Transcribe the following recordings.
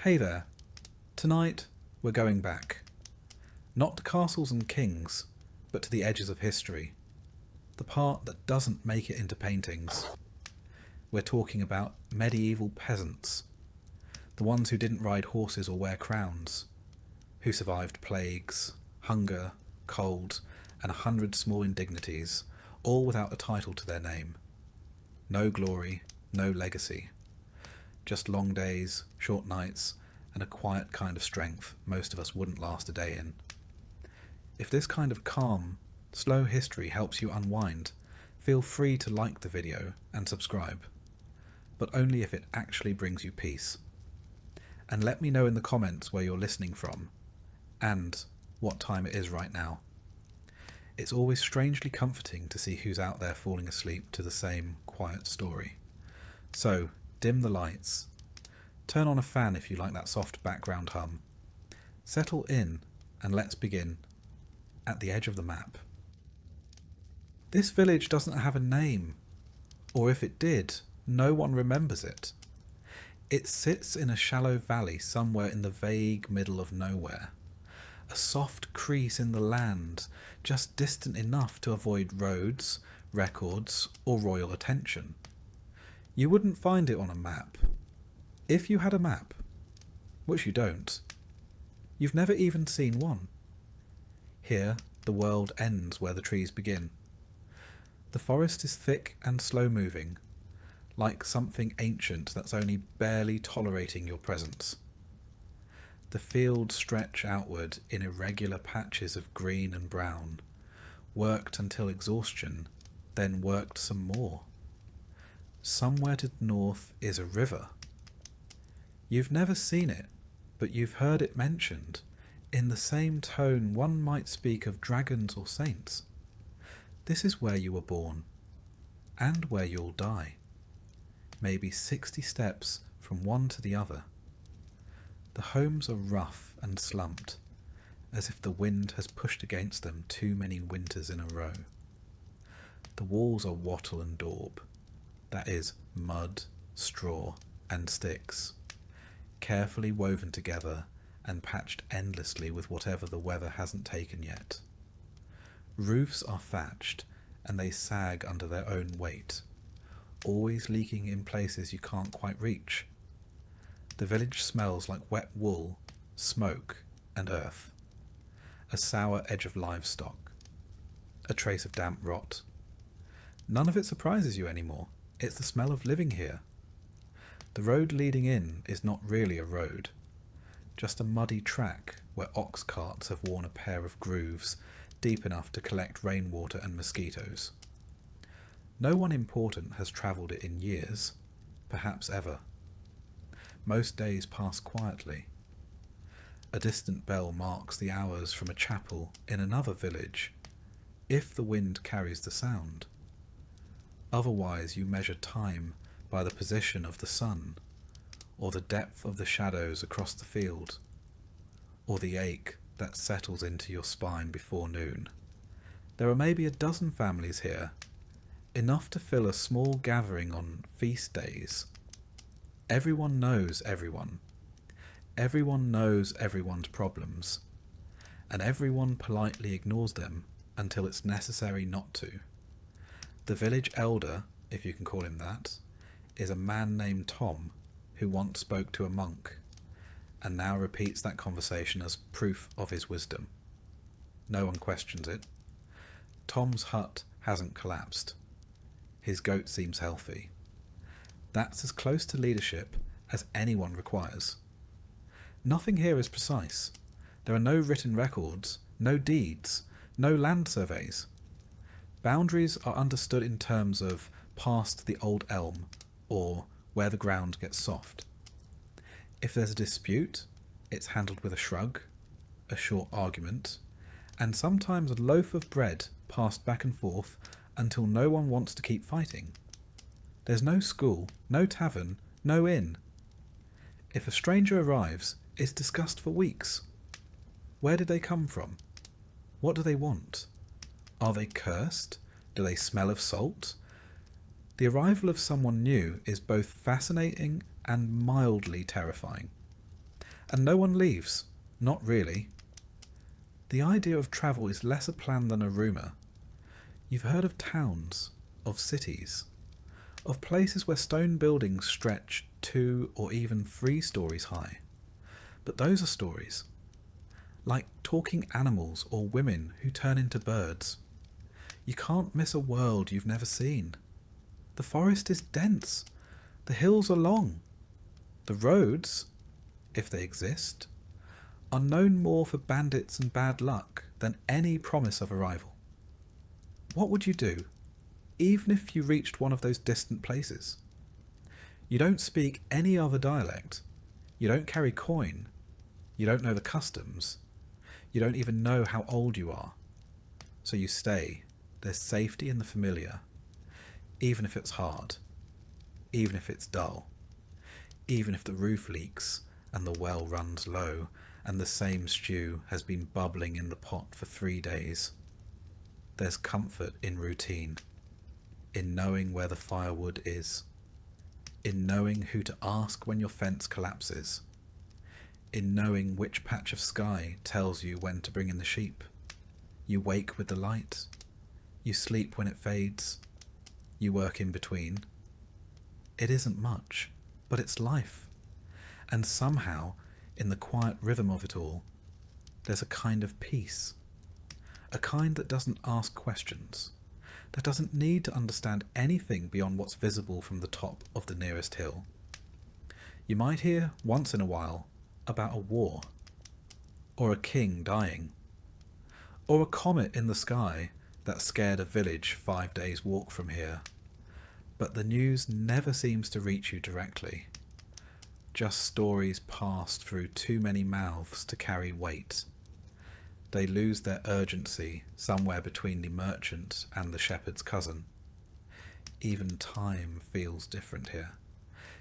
Hey there. Tonight we're going back. Not to castles and kings, but to the edges of history. The part that doesn't make it into paintings. We're talking about medieval peasants. The ones who didn't ride horses or wear crowns. Who survived plagues, hunger, cold, and 100 small indignities, all without a title to their name. No glory, no legacy. Just long days, short nights, and a quiet kind of strength most of us wouldn't last a day in. If this kind of calm, slow history helps you unwind, feel free to like the video and subscribe, but only if it actually brings you peace. And let me know in the comments where you're listening from, and what time it is right now. It's always strangely comforting to see who's out there falling asleep to the same quiet story. So, dim the lights. Turn on a fan if you like that soft background hum. Settle in and let's begin. At the edge of the map. This village doesn't have a name, or if it did, no one remembers it. It sits in a shallow valley somewhere in the vague middle of nowhere. A soft crease in the land, just distant enough to avoid roads, records, or royal attention. You wouldn't find it on a map. If you had a map, which you don't, you've never even seen one. Here, the world ends where the trees begin. The forest is thick and slow-moving, like something ancient that's only barely tolerating your presence. The fields stretch outward in irregular patches of green and brown, worked until exhaustion, then worked some more. Somewhere to the north is a river. You've never seen it, but you've heard it mentioned, in the same tone one might speak of dragons or saints. This is where you were born, and where you'll die. Maybe 60 steps from one to the other. The homes are rough and slumped, as if the wind has pushed against them too many winters in a row. The walls are wattle and daub, that is, mud, straw, and sticks, carefully woven together and patched endlessly with whatever the weather hasn't taken yet. Roofs are thatched, and they sag under their own weight, always leaking in places you can't quite reach. The village smells like wet wool, smoke, and earth. A sour edge of livestock. A trace of damp rot. None of it surprises you anymore. It's the smell of living here. The road leading in is not really a road, just a muddy track where ox carts have worn a pair of grooves deep enough to collect rainwater and mosquitoes. No one important has travelled it in years, perhaps ever. Most days pass quietly. A distant bell marks the hours from a chapel in another village, if the wind carries the sound. Otherwise you measure time by the position of the sun, or the depth of the shadows across the field, or the ache that settles into your spine before noon. There are maybe a dozen families here, enough to fill a small gathering on feast days. Everyone knows everyone. Everyone knows everyone's problems, and everyone politely ignores them until it's necessary not to. The village elder, if you can call him that, is a man named Tom, who once spoke to a monk, and now repeats that conversation as proof of his wisdom. No one questions it. Tom's hut hasn't collapsed. His goat seems healthy. That's as close to leadership as anyone requires. Nothing here is precise. There are no written records, no deeds, no land surveys. Boundaries are understood in terms of past the old elm, or where the ground gets soft. If there's a dispute, it's handled with a shrug, a short argument, and sometimes a loaf of bread passed back and forth until no one wants to keep fighting. There's no school, no tavern, no inn. If a stranger arrives, it's discussed for weeks. Where did they come from? What do they want? Are they cursed? Do they smell of salt? The arrival of someone new is both fascinating and mildly terrifying. And no one leaves. Not really. The idea of travel is less a plan than a rumour. You've heard of towns, of cities, of places where stone buildings stretch 2 or even 3 stories high. But those are stories. Like talking animals or women who turn into birds. You can't miss a world you've never seen. The forest is dense. The hills are long. The roads, if they exist, are known more for bandits and bad luck than any promise of arrival. What would you do, even if you reached one of those distant places? You don't speak any other dialect. You don't carry coin. You don't know the customs. You don't even know how old you are. So you stay. There's safety in the familiar, even if it's hard, even if it's dull, even if the roof leaks and the well runs low and the same stew has been bubbling in the pot for 3 days. There's comfort in routine, in knowing where the firewood is, in knowing who to ask when your fence collapses, in knowing which patch of sky tells you when to bring in the sheep. You wake with the light. You sleep when it fades. You work in between. It isn't much, but it's life. And somehow, in the quiet rhythm of it all, there's a kind of peace. A kind that doesn't ask questions, that doesn't need to understand anything beyond what's visible from the top of the nearest hill. You might hear, once in a while, about a war, or a king dying, or a comet in the sky that scared a village 5 days' walk from here. But the news never seems to reach you directly. Just stories passed through too many mouths to carry weight. They lose their urgency somewhere between the merchant and the shepherd's cousin. Even time feels different here.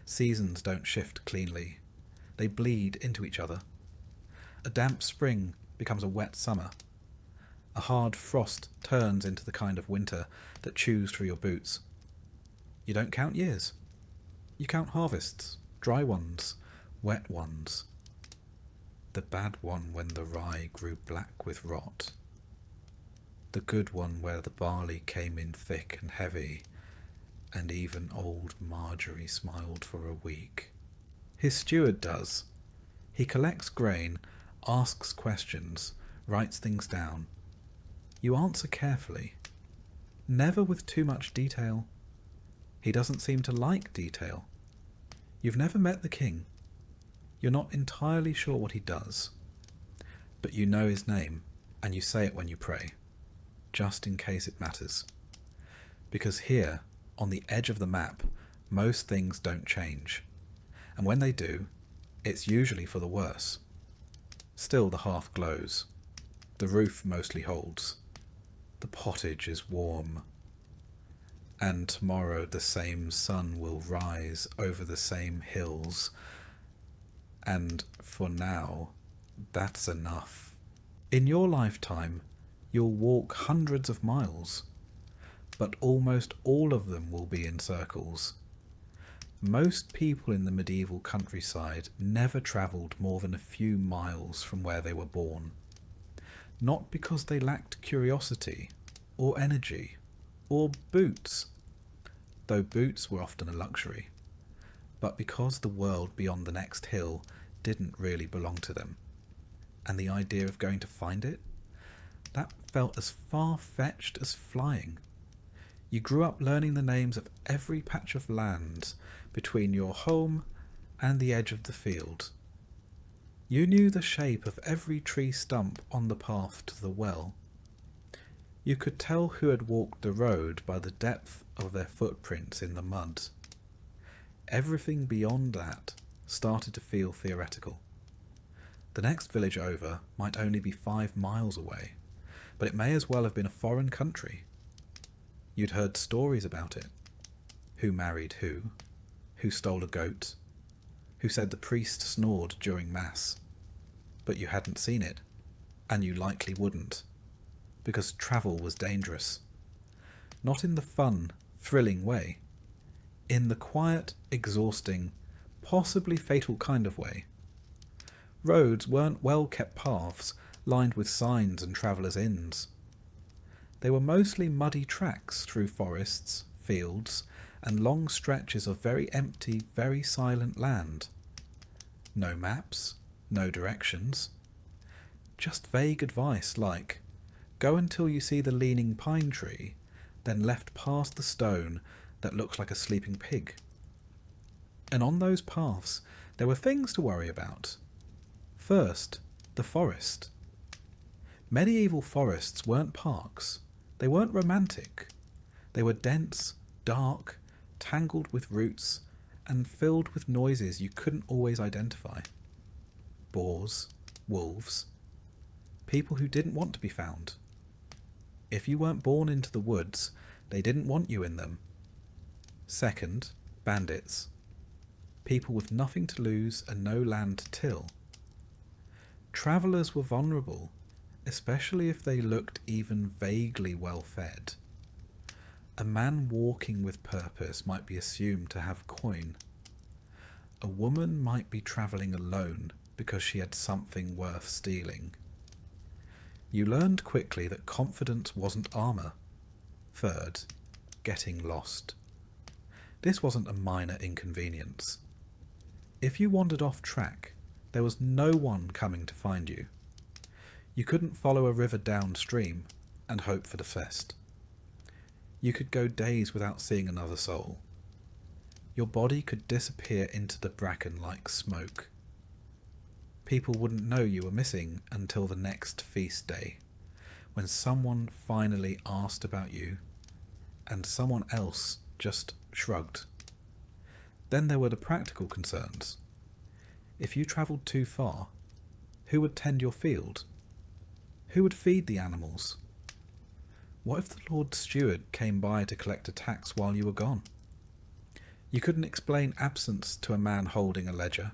Seasons don't shift cleanly. They bleed into each other. A damp spring becomes a wet summer. A hard frost turns into the kind of winter that chews through your boots. You don't count years. You count harvests, dry ones, wet ones. The bad one when the rye grew black with rot. The good one where the barley came in thick and heavy, and even old Marjorie smiled for a week. His steward does. He collects grain, asks questions, writes things down. You answer carefully, never with too much detail. He doesn't seem to like detail. You've never met the king. You're not entirely sure what he does, but you know his name, and you say it when you pray, just in case it matters. Because here, on the edge of the map, most things don't change, and when they do, it's usually for the worse. Still the hearth glows. The roof mostly holds. The pottage is warm. And tomorrow the same sun will rise over the same hills. And for now, that's enough. In your lifetime, you'll walk hundreds of miles, but almost all of them will be in circles. Most people in the medieval countryside never travelled more than a few miles from where they were born. Not because they lacked curiosity, or energy, or boots, though boots were often a luxury, but because the world beyond the next hill didn't really belong to them, and the idea of going to find it, that felt as far-fetched as flying. You grew up learning the names of every patch of land between your home and the edge of the field. You knew the shape of every tree stump on the path to the well. You could tell who had walked the road by the depth of their footprints in the mud. Everything beyond that started to feel theoretical. The next village over might only be 5 miles away, but it may as well have been a foreign country. You'd heard stories about it. Who married who stole a goat, who said the priest snored during Mass. But you hadn't seen it, and you likely wouldn't, because travel was dangerous. Not in the fun, thrilling way. In the quiet, exhausting, possibly fatal kind of way. Roads weren't well-kept paths lined with signs and travellers' inns. They were mostly muddy tracks through forests, fields, and long stretches of very empty, very silent land. No maps, no directions. Just vague advice like, go until you see the leaning pine tree, then left past the stone that looks like a sleeping pig. And on those paths there were things to worry about. First, the forest. Medieval forests weren't parks. They weren't romantic. They were dense, dark, tangled with roots, and filled with noises you couldn't always identify. Boars, wolves, people who didn't want to be found. If you weren't born into the woods, they didn't want you in them. Second, bandits. People with nothing to lose and no land to till. Travellers were vulnerable, especially if they looked even vaguely well fed. A man walking with purpose might be assumed to have coin. A woman might be travelling alone because she had something worth stealing. You learned quickly that confidence wasn't armour. Third, getting lost. This wasn't a minor inconvenience. If you wandered off track, there was no one coming to find you. You couldn't follow a river downstream and hope for the fest. You could go days without seeing another soul. Your body could disappear into the bracken like smoke. People wouldn't know you were missing until the next feast day, when someone finally asked about you, and someone else just shrugged. Then there were the practical concerns. If you travelled too far, who would tend your field? Who would feed the animals? What if the Lord Steward came by to collect a tax while you were gone? You couldn't explain absence to a man holding a ledger.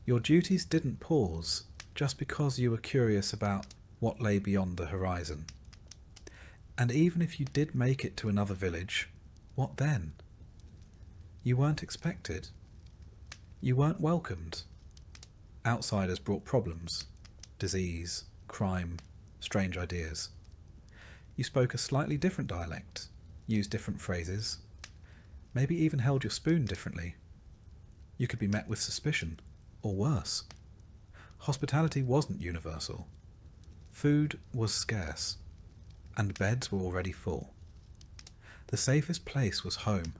Your duties didn't pause just because you were curious about what lay beyond the horizon. And even if you did make it to another village, what then? You weren't expected. You weren't welcomed. Outsiders brought problems, disease, crime, strange ideas. You spoke a slightly different dialect, used different phrases, maybe even held your spoon differently. You could be met with suspicion, or worse. Hospitality wasn't universal. Food was scarce, and beds were already full. The safest place was home.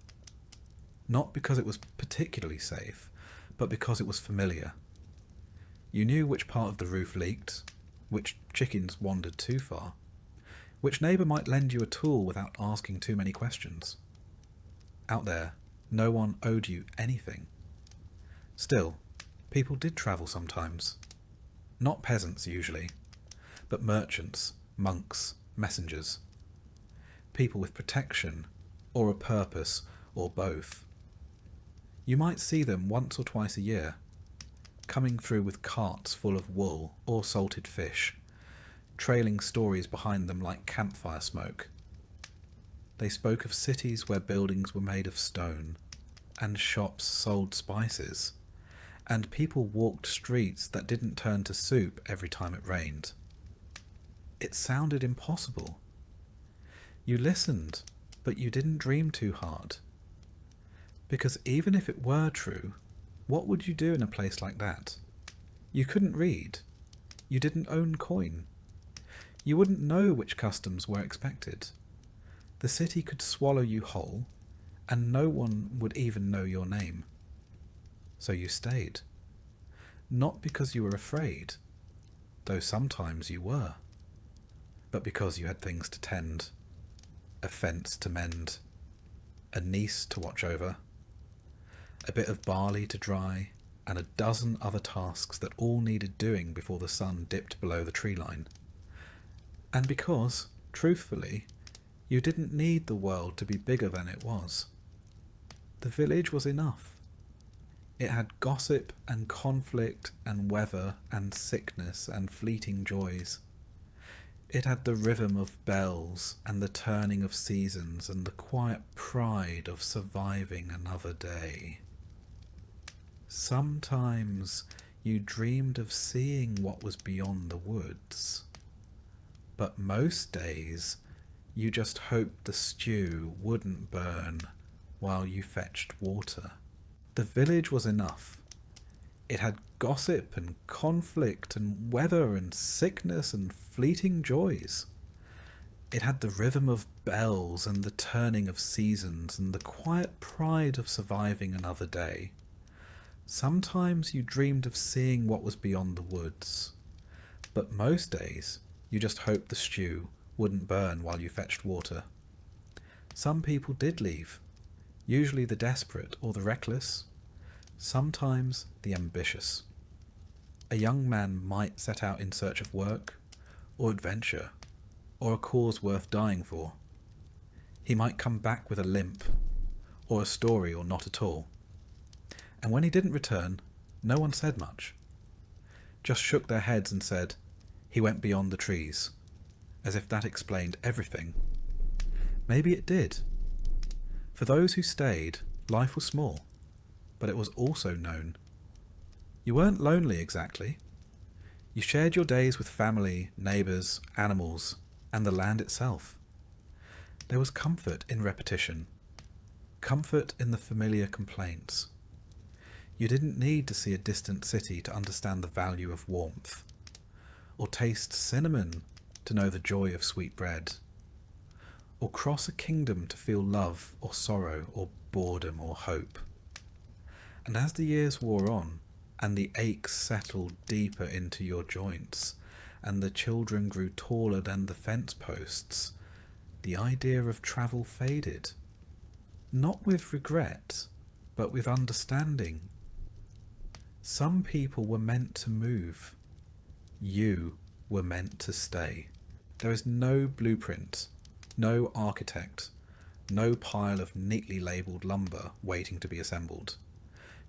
Not because it was particularly safe, but because it was familiar. You knew which part of the roof leaked, which chickens wandered too far, which neighbour might lend you a tool without asking too many questions. Out there, no one owed you anything. Still, people did travel sometimes. Not peasants usually, but merchants, monks, messengers. People with protection, or a purpose, or both. You might see them once or twice a year, coming through with carts full of wool or salted fish, trailing stories behind them like campfire smoke. They spoke of cities where buildings were made of stone, and shops sold spices, and people walked streets that didn't turn to soup every time it rained. It sounded impossible. You listened, but you didn't dream too hard. Because even if it were true, what would you do in a place like that? You couldn't read. You didn't own coin. You wouldn't know which customs were expected. The city could swallow you whole, and no one would even know your name. So you stayed. Not because you were afraid, though sometimes you were, but because you had things to tend, a fence to mend, a niece to watch over, a bit of barley to dry, and a dozen other tasks that all needed doing before the sun dipped below the tree line. And because, truthfully, you didn't need the world to be bigger than it was. The village was enough. It had gossip and conflict and weather and sickness and fleeting joys. It had the rhythm of bells and the turning of seasons and the quiet pride of surviving another day. Sometimes you dreamed of seeing what was beyond the woods. But most days, you just hoped the stew wouldn't burn while you fetched water. The village was enough. It had gossip and conflict and weather and sickness and fleeting joys. It had the rhythm of bells and the turning of seasons and the quiet pride of surviving another day. Sometimes you dreamed of seeing what was beyond the woods, but most days you just hoped the stew wouldn't burn while you fetched water. Some people did leave, usually the desperate or the reckless, sometimes the ambitious. A young man might set out in search of work, or adventure, or a cause worth dying for. He might come back with a limp, or a story, or not at all. And when he didn't return, no one said much. Just shook their heads and said, "He went beyond the trees," as if that explained everything. Maybe it did. For those who stayed, life was small, but it was also known. You weren't lonely exactly. You shared your days with family, neighbours, animals, and the land itself. There was comfort in repetition, comfort in the familiar complaints. You didn't need to see a distant city to understand the value of warmth, or taste cinnamon to know the joy of sweet bread, or cross a kingdom to feel love or sorrow or boredom or hope. And as the years wore on, and the aches settled deeper into your joints, and the children grew taller than the fence posts, the idea of travel faded. Not with regret, but with understanding. Some people were meant to move. You were meant to stay. There is no blueprint, no architect, no pile of neatly labelled lumber waiting to be assembled.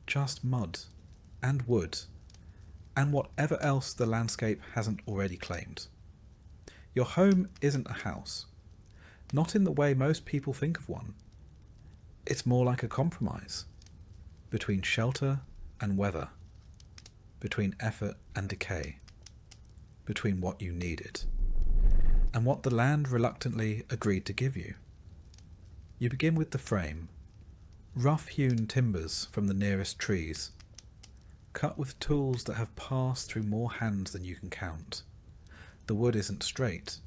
Just mud and wood and whatever else the landscape hasn't already claimed. Your home isn't a house, not in the way most people think of one. It's more like a compromise between shelter and weather, between effort and decay, between what you needed and what the land reluctantly agreed to give you. You begin with the frame, rough-hewn timbers from the nearest trees, cut with tools that have passed through more hands than you can count. The wood isn't straight.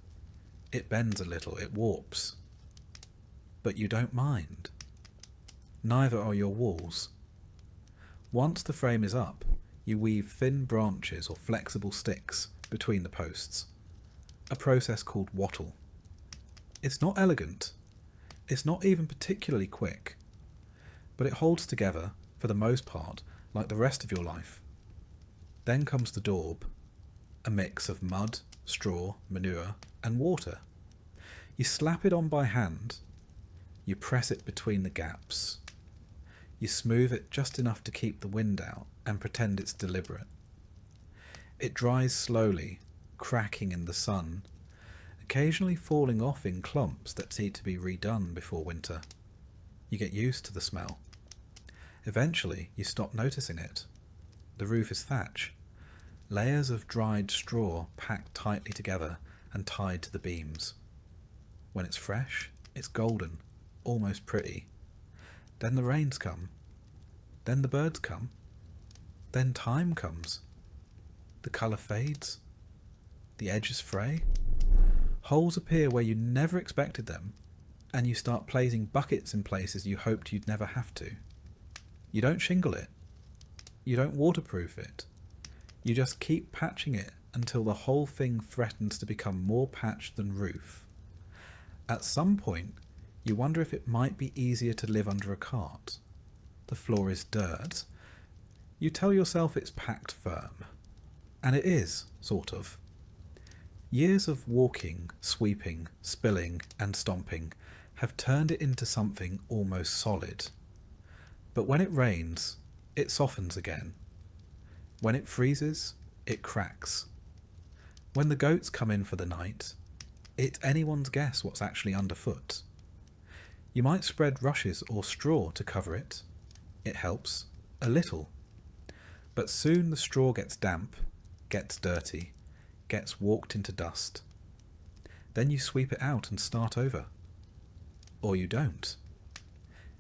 It bends a little, it warps. But you don't mind. Neither are your walls. Once the frame is up, you weave thin branches or flexible sticks between the posts, a process called wattle. It's not elegant. It's not even particularly quick, but it holds together, for the most part, like the rest of your life. Then comes the daub, a mix of mud, straw, manure, and water. You slap it on by hand. You press it between the gaps. You smooth it just enough to keep the wind out and pretend it's deliberate. It dries slowly, cracking in the sun, occasionally falling off in clumps that need to be redone before winter. You get used to the smell. Eventually, you stop noticing it. The roof is thatch, layers of dried straw packed tightly together and tied to the beams. When it's fresh, it's golden, almost pretty. Then the rains come. Then the birds come. Then time comes. The colour fades. The edges fray. Holes appear where you never expected them, and you start placing buckets in places you hoped you'd never have to. You don't shingle it. You don't waterproof it. You just keep patching it until the whole thing threatens to become more patched than roof. At some point, you wonder if it might be easier to live under a cart. The floor is dirt. You tell yourself it's packed firm. And it is, sort of. Years of walking, sweeping, spilling, and stomping have turned it into something almost solid. But when it rains, it softens again. When it freezes, it cracks. When the goats come in for the night, it's anyone's guess what's actually underfoot. You might spread rushes or straw to cover it. It helps, a little. But soon the straw gets damp, gets dirty, gets walked into dust. Then you sweep it out and start over. Or you don't.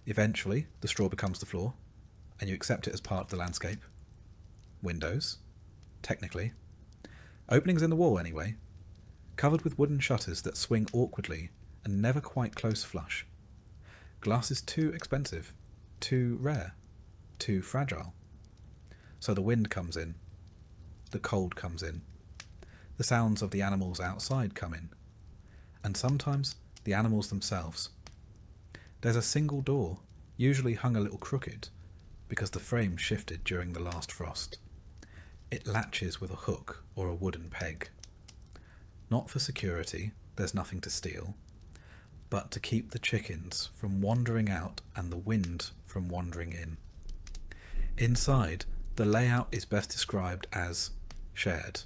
Eventually, the straw becomes the floor, and you accept it as part of the landscape. Windows, technically. Openings in the wall, anyway. Covered with wooden shutters that swing awkwardly and never quite close flush. Glass is too expensive, too rare, too fragile. So the wind comes in. The cold comes in. The sounds of the animals outside come in. And sometimes the animals themselves. There's a single door, usually hung a little crooked, because the frame shifted during the last frost. It latches with a hook or a wooden peg. Not for security, there's nothing to steal, but to keep the chickens from wandering out and the wind from wandering in. Inside, the layout is best described as shared.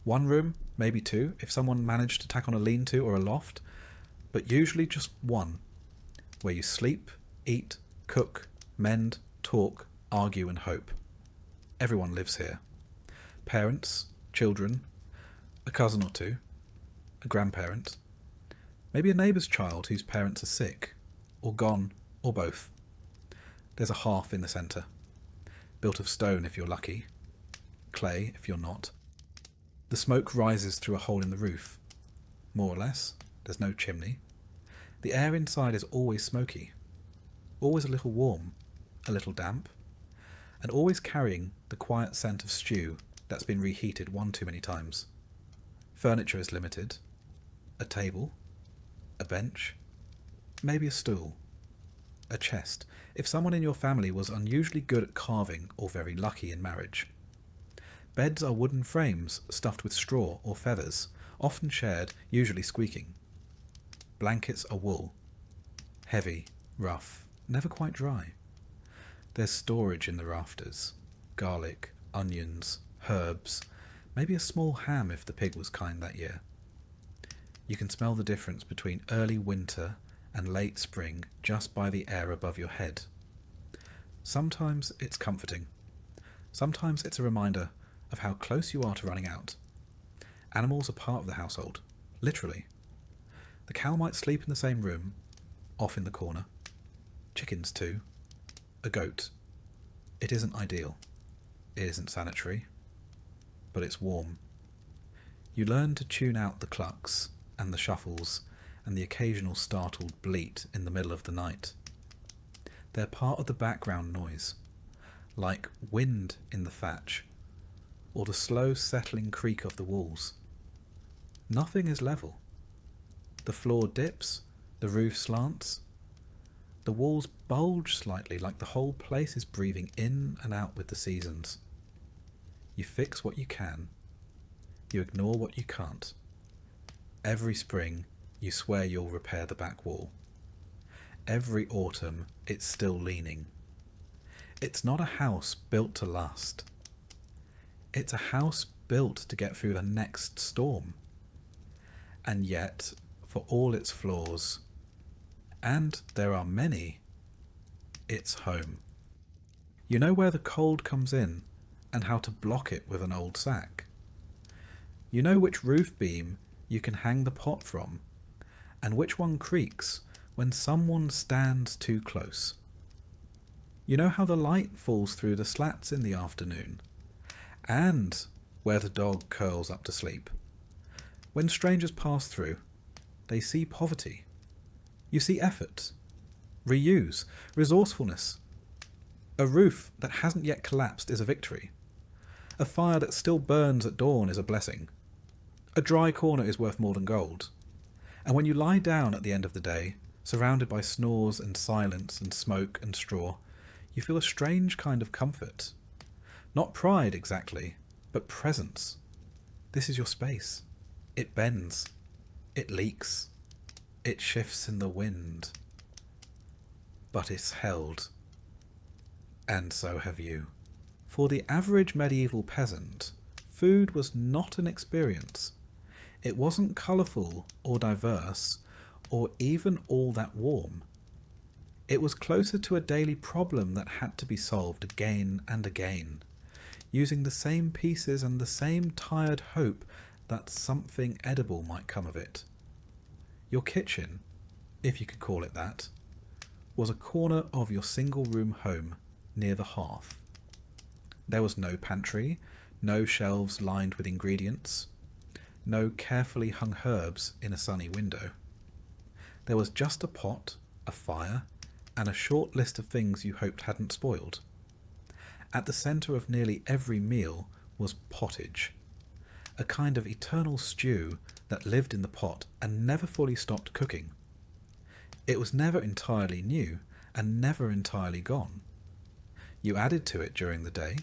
One room, maybe two, if someone managed to tack on a lean-to or a loft, but usually just one, where you sleep, eat, cook, mend, talk, argue and hope. Everyone lives here. Parents, children, a cousin or two, a grandparent, maybe a neighbour's child whose parents are sick, or gone, or both. There's a hearth in the centre, built of stone if you're lucky, clay if you're not. The smoke rises through a hole in the roof. More or less, there's no chimney. The air inside is always smoky, always a little warm, a little damp, and always carrying the quiet scent of stew that's been reheated one too many times. Furniture is limited. A table, a bench, maybe a stool, a chest, if someone in your family was unusually good at carving or very lucky in marriage. Beds are wooden frames stuffed with straw or feathers, often shared, usually squeaking. Blankets are wool, heavy, rough, never quite dry. There's storage in the rafters, garlic, onions, herbs, maybe a small ham if the pig was kind that year. You can smell the difference between early winter and late spring just by the air above your head. Sometimes it's comforting. Sometimes it's a reminder of how close you are to running out. Animals are part of the household, literally. The cow might sleep in the same room, off in the corner. Chickens too. A goat. It isn't ideal. It isn't sanitary. But it's warm. You learn to tune out the clucks and the shuffles and the occasional startled bleat in the middle of the night. They're part of the background noise, like wind in the thatch or the slow settling creak of the walls. Nothing is level. The floor dips, the roof slants, the walls bulge slightly like the whole place is breathing in and out with the seasons. You fix what you can, you ignore what you can't. Every spring you swear you'll repair the back wall. Every autumn it's still leaning. It's not a house built to last. It's a house built to get through the next storm. And yet, for all its flaws, and there are many, it's home. You know where the cold comes in and how to block it with an old sack. You know which roof beam you can hang the pot from, and which one creaks when someone stands too close. You know how the light falls through the slats in the afternoon, and where the dog curls up to sleep. When strangers pass through, they see poverty. You see effort, reuse, resourcefulness. A roof that hasn't yet collapsed is a victory. A fire that still burns at dawn is a blessing. A dry corner is worth more than gold. And when you lie down at the end of the day, surrounded by snores and silence and smoke and straw, you feel a strange kind of comfort. Not pride exactly, but presence. This is your space. It bends. It leaks. It shifts in the wind. But it's held. And so have you. For the average medieval peasant, food was not an experience. It wasn't colourful or diverse, or even all that warm. It was closer to a daily problem that had to be solved again and again. using the same pieces and the same tired hope that something edible might come of it. Your kitchen, if you could call it that, was a corner of your single-room home near the hearth. There was no pantry, no shelves lined with ingredients, no carefully hung herbs in a sunny window. There was just a pot, a fire, and a short list of things you hoped hadn't spoiled. At the centre of nearly every meal was pottage, a kind of eternal stew that lived in the pot and never fully stopped cooking. It was never entirely new and never entirely gone. You added to it during the day.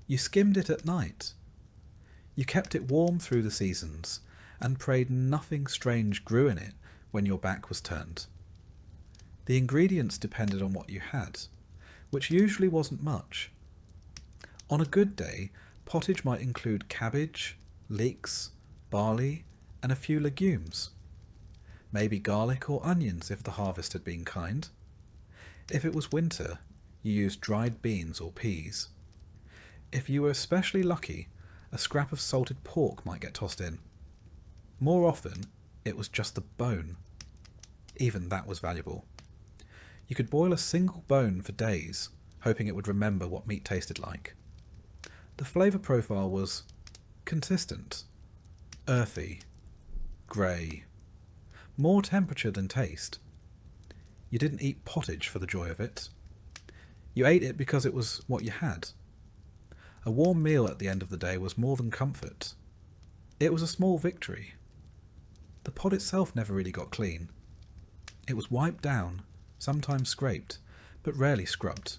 You skimmed it at night. You kept it warm through the seasons and prayed nothing strange grew in it when your back was turned. The ingredients depended on what you had, which usually wasn't much. On a good day, pottage might include cabbage, leeks, barley, and a few legumes. Maybe garlic or onions if the harvest had been kind. If it was winter, you used dried beans or peas. If you were especially lucky, a scrap of salted pork might get tossed in. More often, it was just the bone. Even that was valuable. You could boil a single bone for days, hoping it would remember what meat tasted like. The flavour profile was consistent, earthy, grey, more temperature than taste. You didn't eat pottage for the joy of it. You ate it because it was what you had. A warm meal at the end of the day was more than comfort. It was a small victory. The pot itself never really got clean. It was wiped down, sometimes scraped, but rarely scrubbed.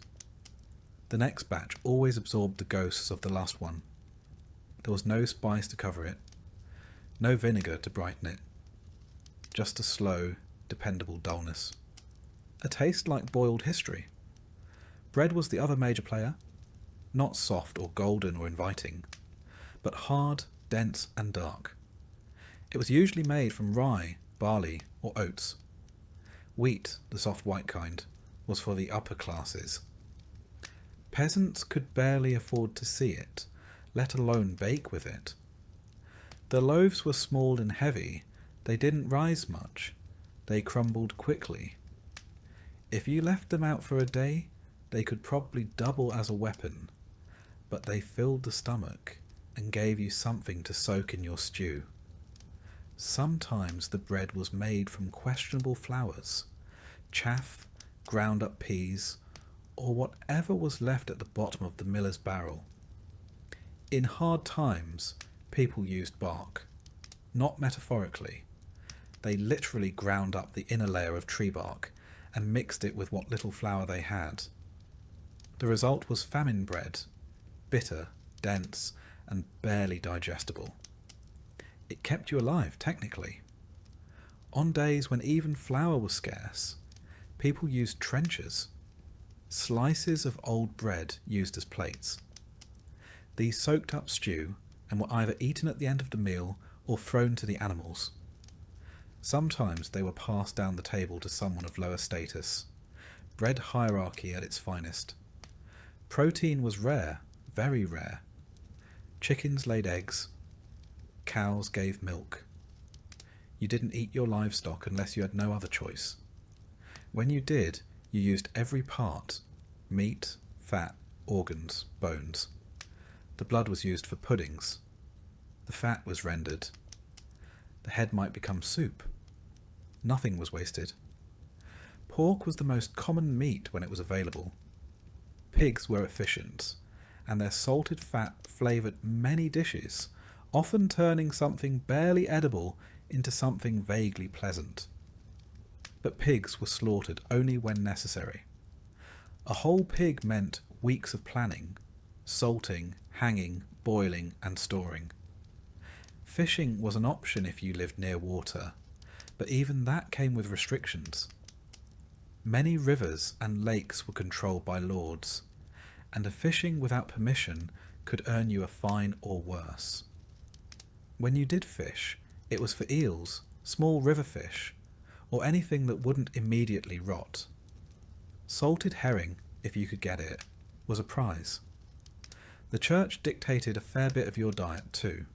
The next batch always absorbed the ghosts of the last one. There was no spice to cover it, no vinegar to brighten it. Just a slow, dependable dullness. A taste like boiled history. Bread was the other major player, not soft or golden or inviting, but hard, dense and dark. It was usually made from rye, barley or oats. Wheat, the soft white kind, was for the upper classes. Peasants could barely afford to see it, let alone bake with it. The loaves were small and heavy. They didn't rise much. They crumbled quickly. If you left them out for a day, they could probably double as a weapon, but they filled the stomach and gave you something to soak in your stew. Sometimes the bread was made from questionable flours, chaff, ground up peas, or whatever was left at the bottom of the miller's barrel. In hard times, people used bark, not metaphorically. They literally ground up the inner layer of tree bark and mixed it with what little flour they had. The result was famine bread, bitter, dense, and barely digestible. It kept you alive, technically. On days when even flour was scarce, people used trenchers, slices of old bread used as plates. These soaked up stew and were either eaten at the end of the meal or thrown to the animals. Sometimes they were passed down the table to someone of lower status. Bread hierarchy at its finest. Protein was rare, very rare. Chickens laid eggs. Cows gave milk. You didn't eat your livestock unless you had no other choice. When you did, you used every part: meat, fat, organs, bones. The blood was used for puddings. The fat was rendered. The head might become soup. Nothing was wasted. Pork was the most common meat when it was available. Pigs were efficient, and their salted fat flavoured many dishes, often turning something barely edible into something vaguely pleasant. But pigs were slaughtered only when necessary. A whole pig meant weeks of planning, salting, hanging, boiling, and storing. Fishing was an option if you lived near water, but even that came with restrictions. Many rivers and lakes were controlled by lords, and a fishing without permission could earn you a fine or worse. When you did fish, it was for eels, small river fish, or anything that wouldn't immediately rot. Salted herring, if you could get it, was a prize. The church dictated a fair bit of your diet too.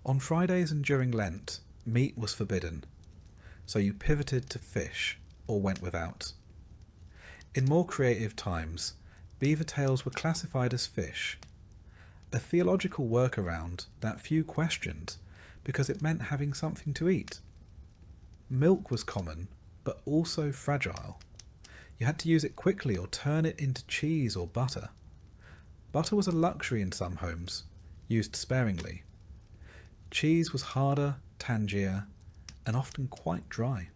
On Fridays and during Lent, meat was forbidden, so you pivoted to fish or went without. In more creative times, beaver tails were classified as fish, a theological workaround that few questioned because it meant having something to eat. Milk was common, but also fragile. You had to use it quickly or turn it into cheese or butter. Butter was a luxury in some homes, used sparingly. Cheese was harder, tangier, and often quite dry.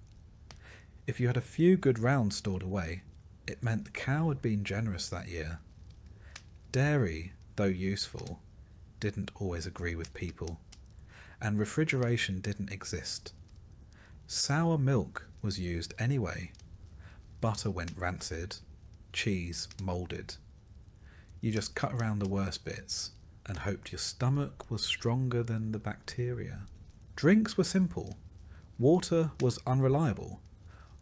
If you had a few good rounds stored away, it meant the cow had been generous that year. Dairy, though useful, didn't always agree with people, and refrigeration didn't exist. Sour milk was used anyway. Butter went rancid, cheese moulded. You just cut around the worst bits and hoped your stomach was stronger than the bacteria. Drinks were simple. Water was unreliable,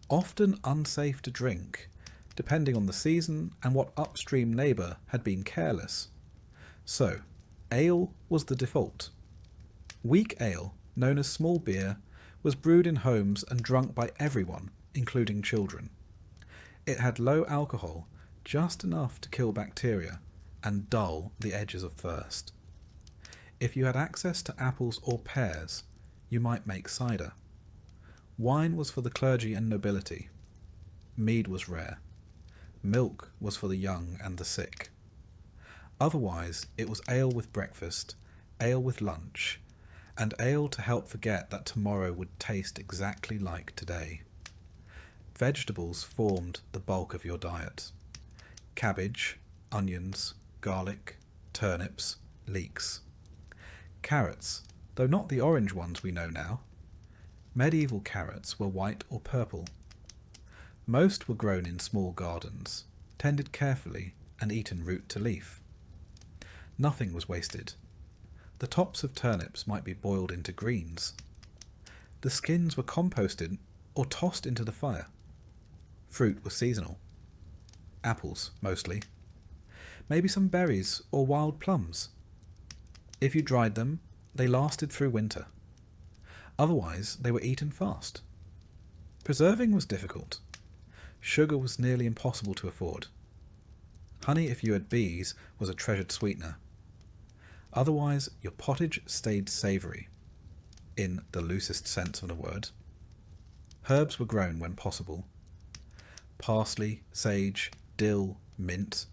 often unsafe to drink, depending on the season and what upstream neighbour had been careless. So, ale was the default. Weak ale, known as small beer, was brewed in homes and drunk by everyone, including children. It had low alcohol, just enough to kill bacteria and dull the edges of thirst. If you had access to apples or pears, you might make cider. Wine was for the clergy and nobility. Mead was rare. Milk was for the young and the sick. Otherwise, it was ale with breakfast, ale with lunch, and ale to help forget that tomorrow would taste exactly like today. Vegetables formed the bulk of your diet. Cabbage, onions, garlic, turnips, leeks. Carrots, though not the orange ones we know now. Medieval carrots were white or purple. Most were grown in small gardens, tended carefully and eaten root to leaf. Nothing was wasted. The tops of turnips might be boiled into greens. The skins were composted or tossed into the fire. Fruit was seasonal. Apples, mostly. Maybe some berries or wild plums. If you dried them, they lasted through winter. Otherwise, they were eaten fast. Preserving was difficult. Sugar was nearly impossible to afford. Honey, if you had bees, was a treasured sweetener. Otherwise, your pottage stayed savoury, in the loosest sense of the word. Herbs were grown when possible. Parsley, sage, dill, mint.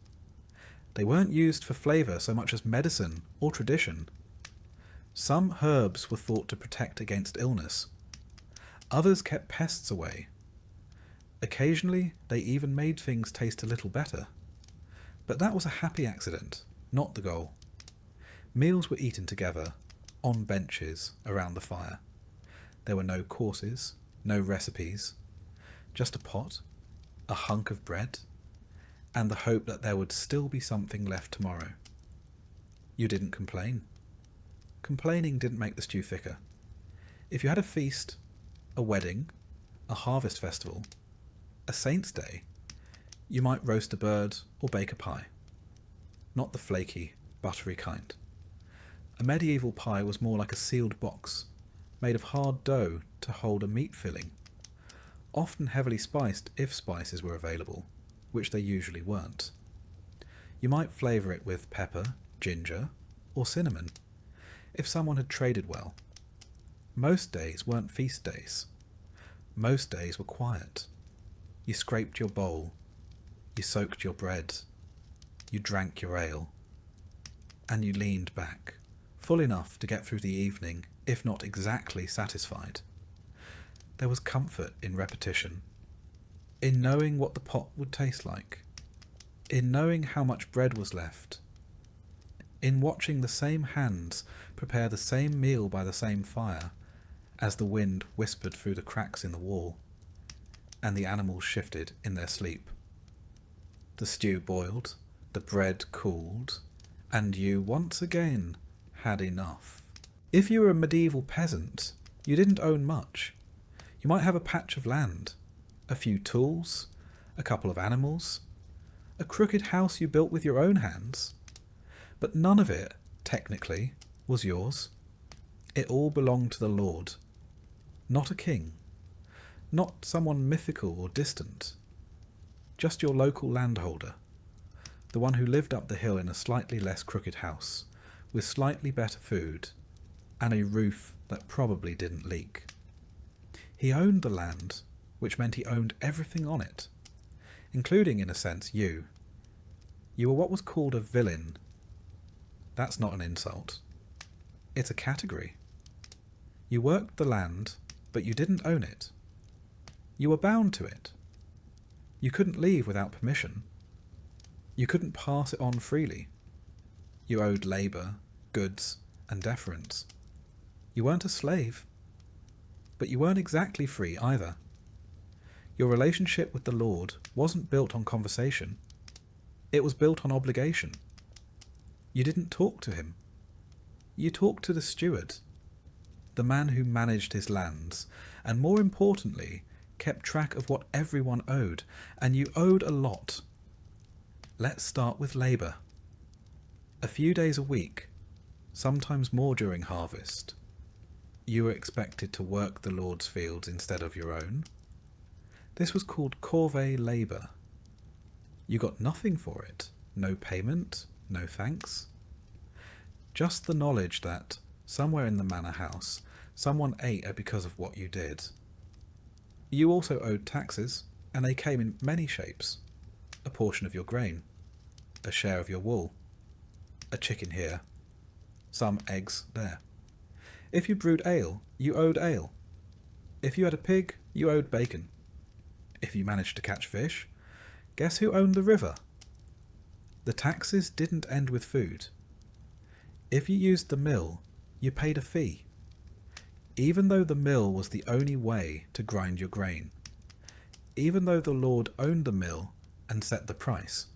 They weren't used for flavour so much as medicine or tradition. Some herbs were thought to protect against illness. Others kept pests away. Occasionally, they even made things taste a little better. But that was a happy accident, not the goal. Meals were eaten together, on benches, around the fire. There were no courses, no recipes, just a pot, a hunk of bread, and the hope that there would still be something left tomorrow. You didn't complain. Complaining didn't make the stew thicker. If you had a feast, a wedding, a harvest festival, a saint's day, you might roast a bird or bake a pie. Not the flaky, buttery kind. A medieval pie was more like a sealed box, made of hard dough to hold a meat filling, often heavily spiced if spices were available, which they usually weren't. You might flavour it with pepper, ginger, or cinnamon, if someone had traded well. Most days weren't feast days. Most days were quiet. You scraped your bowl, you soaked your bread, you drank your ale, and you leaned back, full enough to get through the evening, if not exactly satisfied. There was comfort in repetition, in knowing what the pot would taste like, in knowing how much bread was left, in watching the same hands prepare the same meal by the same fire as the wind whispered through the cracks in the wall, and the animals shifted in their sleep. The stew boiled, the bread cooled, and you once again had enough. If you were a medieval peasant, you didn't own much. You might have a patch of land, a few tools, a couple of animals, a crooked house you built with your own hands. But none of it, technically, was yours. It all belonged to the Lord, not a king, not someone mythical or distant, just your local landholder, the one who lived up the hill in a slightly less crooked house, with slightly better food, and a roof that probably didn't leak. He owned the land, which meant he owned everything on it, including, in a sense, you. You were what was called a villain. That's not an insult. It's a category. You worked the land, but you didn't own it. You were bound to it. You couldn't leave without permission. You couldn't pass it on freely. You owed labour, goods, and deference. You weren't a slave, but you weren't exactly free either. Your relationship with the Lord wasn't built on conversation. It was built on obligation. You didn't talk to him. You talked to the steward, the man who managed his lands, and more importantly, kept track of what everyone owed, and you owed a lot. Let's start with labour. A few days a week, sometimes more during harvest, you were expected to work the Lord's fields instead of your own. This was called corvée labour. You got nothing for it, no payment, no thanks. Just the knowledge that, somewhere in the manor house, someone ate because of what you did. You also owed taxes, and they came in many shapes. A portion of your grain, a share of your wool, a chicken here, some eggs there. If you brewed ale, you owed ale. If you had a pig, you owed bacon. If you managed to catch fish, guess who owned the river? The taxes didn't end with food. If you used the mill, you paid a fee, even though the mill was the only way to grind your grain, even though the Lord owned the mill and set the price.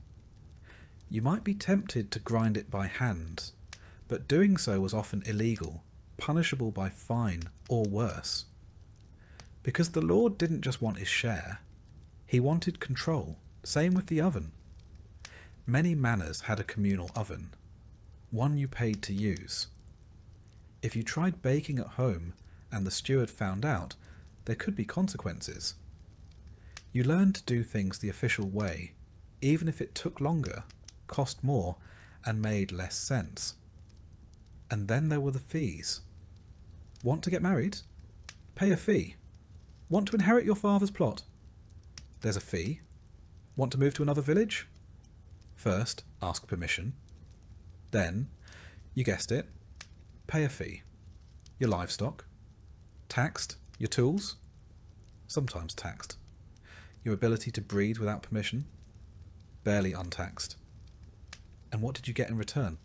You might be tempted to grind it by hand, but doing so was often illegal, punishable by fine or worse. Because the Lord didn't just want his share, he wanted control. Same with the oven. Many manors had a communal oven, one you paid to use. If you tried baking at home and the steward found out, there could be consequences. You learned to do things the official way, even if it took longer, cost more, and made less sense. And then there were the fees. Want to get married? Pay a fee. Want to inherit your father's plot? There's a fee. Want to move to another village? First, ask permission. Then, you guessed it, pay a fee. Your livestock. Taxed. Your tools. Sometimes taxed. Your ability to breed without permission. Barely untaxed. And what did you get in return?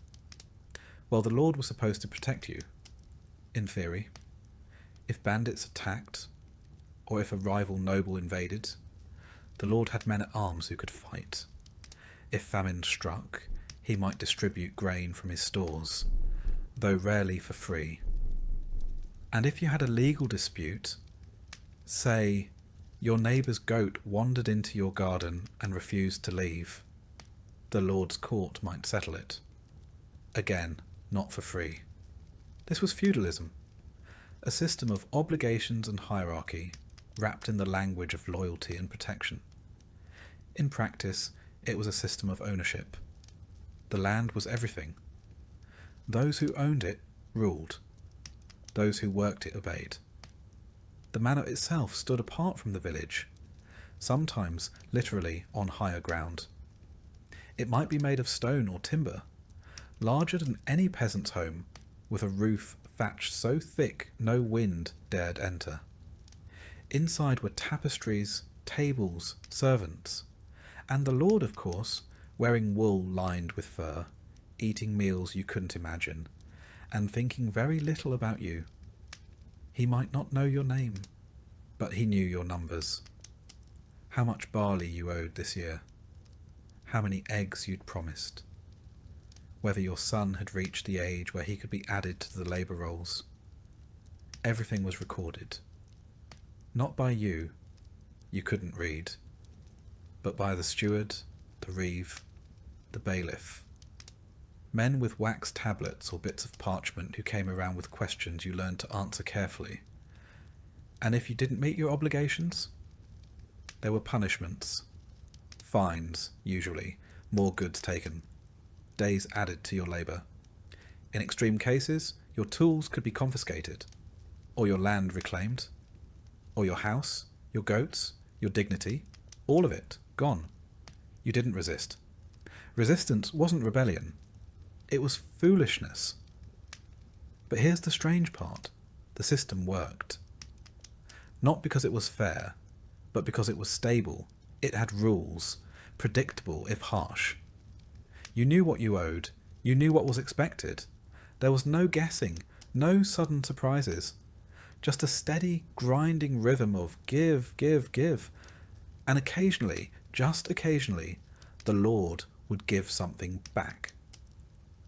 Well, the Lord was supposed to protect you, in theory. If bandits attacked, or if a rival noble invaded, the Lord had men at arms who could fight. If famine struck, he might distribute grain from his stores, though rarely for free. And if you had a legal dispute, say, your neighbour's goat wandered into your garden and refused to leave, the Lord's court might settle it. Again, not for free. This was feudalism, a system of obligations and hierarchy wrapped in the language of loyalty and protection. In practice, it was a system of ownership. The land was everything. Those who owned it ruled. Those who worked it obeyed. The manor itself stood apart from the village, sometimes literally on higher ground. It might be made of stone or timber, larger than any peasant's home, with a roof thatched so thick no wind dared enter. Inside were tapestries, tables, servants, and the Lord, of course, wearing wool lined with fur, eating meals you couldn't imagine, and thinking very little about you. He might not know your name, but he knew your numbers. How much barley you owed this year. How many eggs you'd promised. Whether your son had reached the age where he could be added to the labour rolls. Everything was recorded. Not by you couldn't read, but by the steward, the reeve, the bailiff. Men with wax tablets or bits of parchment who came around with questions you learned to answer carefully. And if you didn't meet your obligations, there were punishments. Fines, usually, more goods taken, days added to your labour. In extreme cases, your tools could be confiscated, or your land reclaimed, or your house, your goats, your dignity, all of it, gone. You didn't resist. Resistance wasn't rebellion. It was foolishness. But here's the strange part. The system worked. Not because it was fair, but because it was stable. It had rules, predictable if harsh. You knew what you owed. You knew what was expected. There was no guessing, no sudden surprises. Just a steady, grinding rhythm of give, give, give. And occasionally, just occasionally, the Lord would give something back.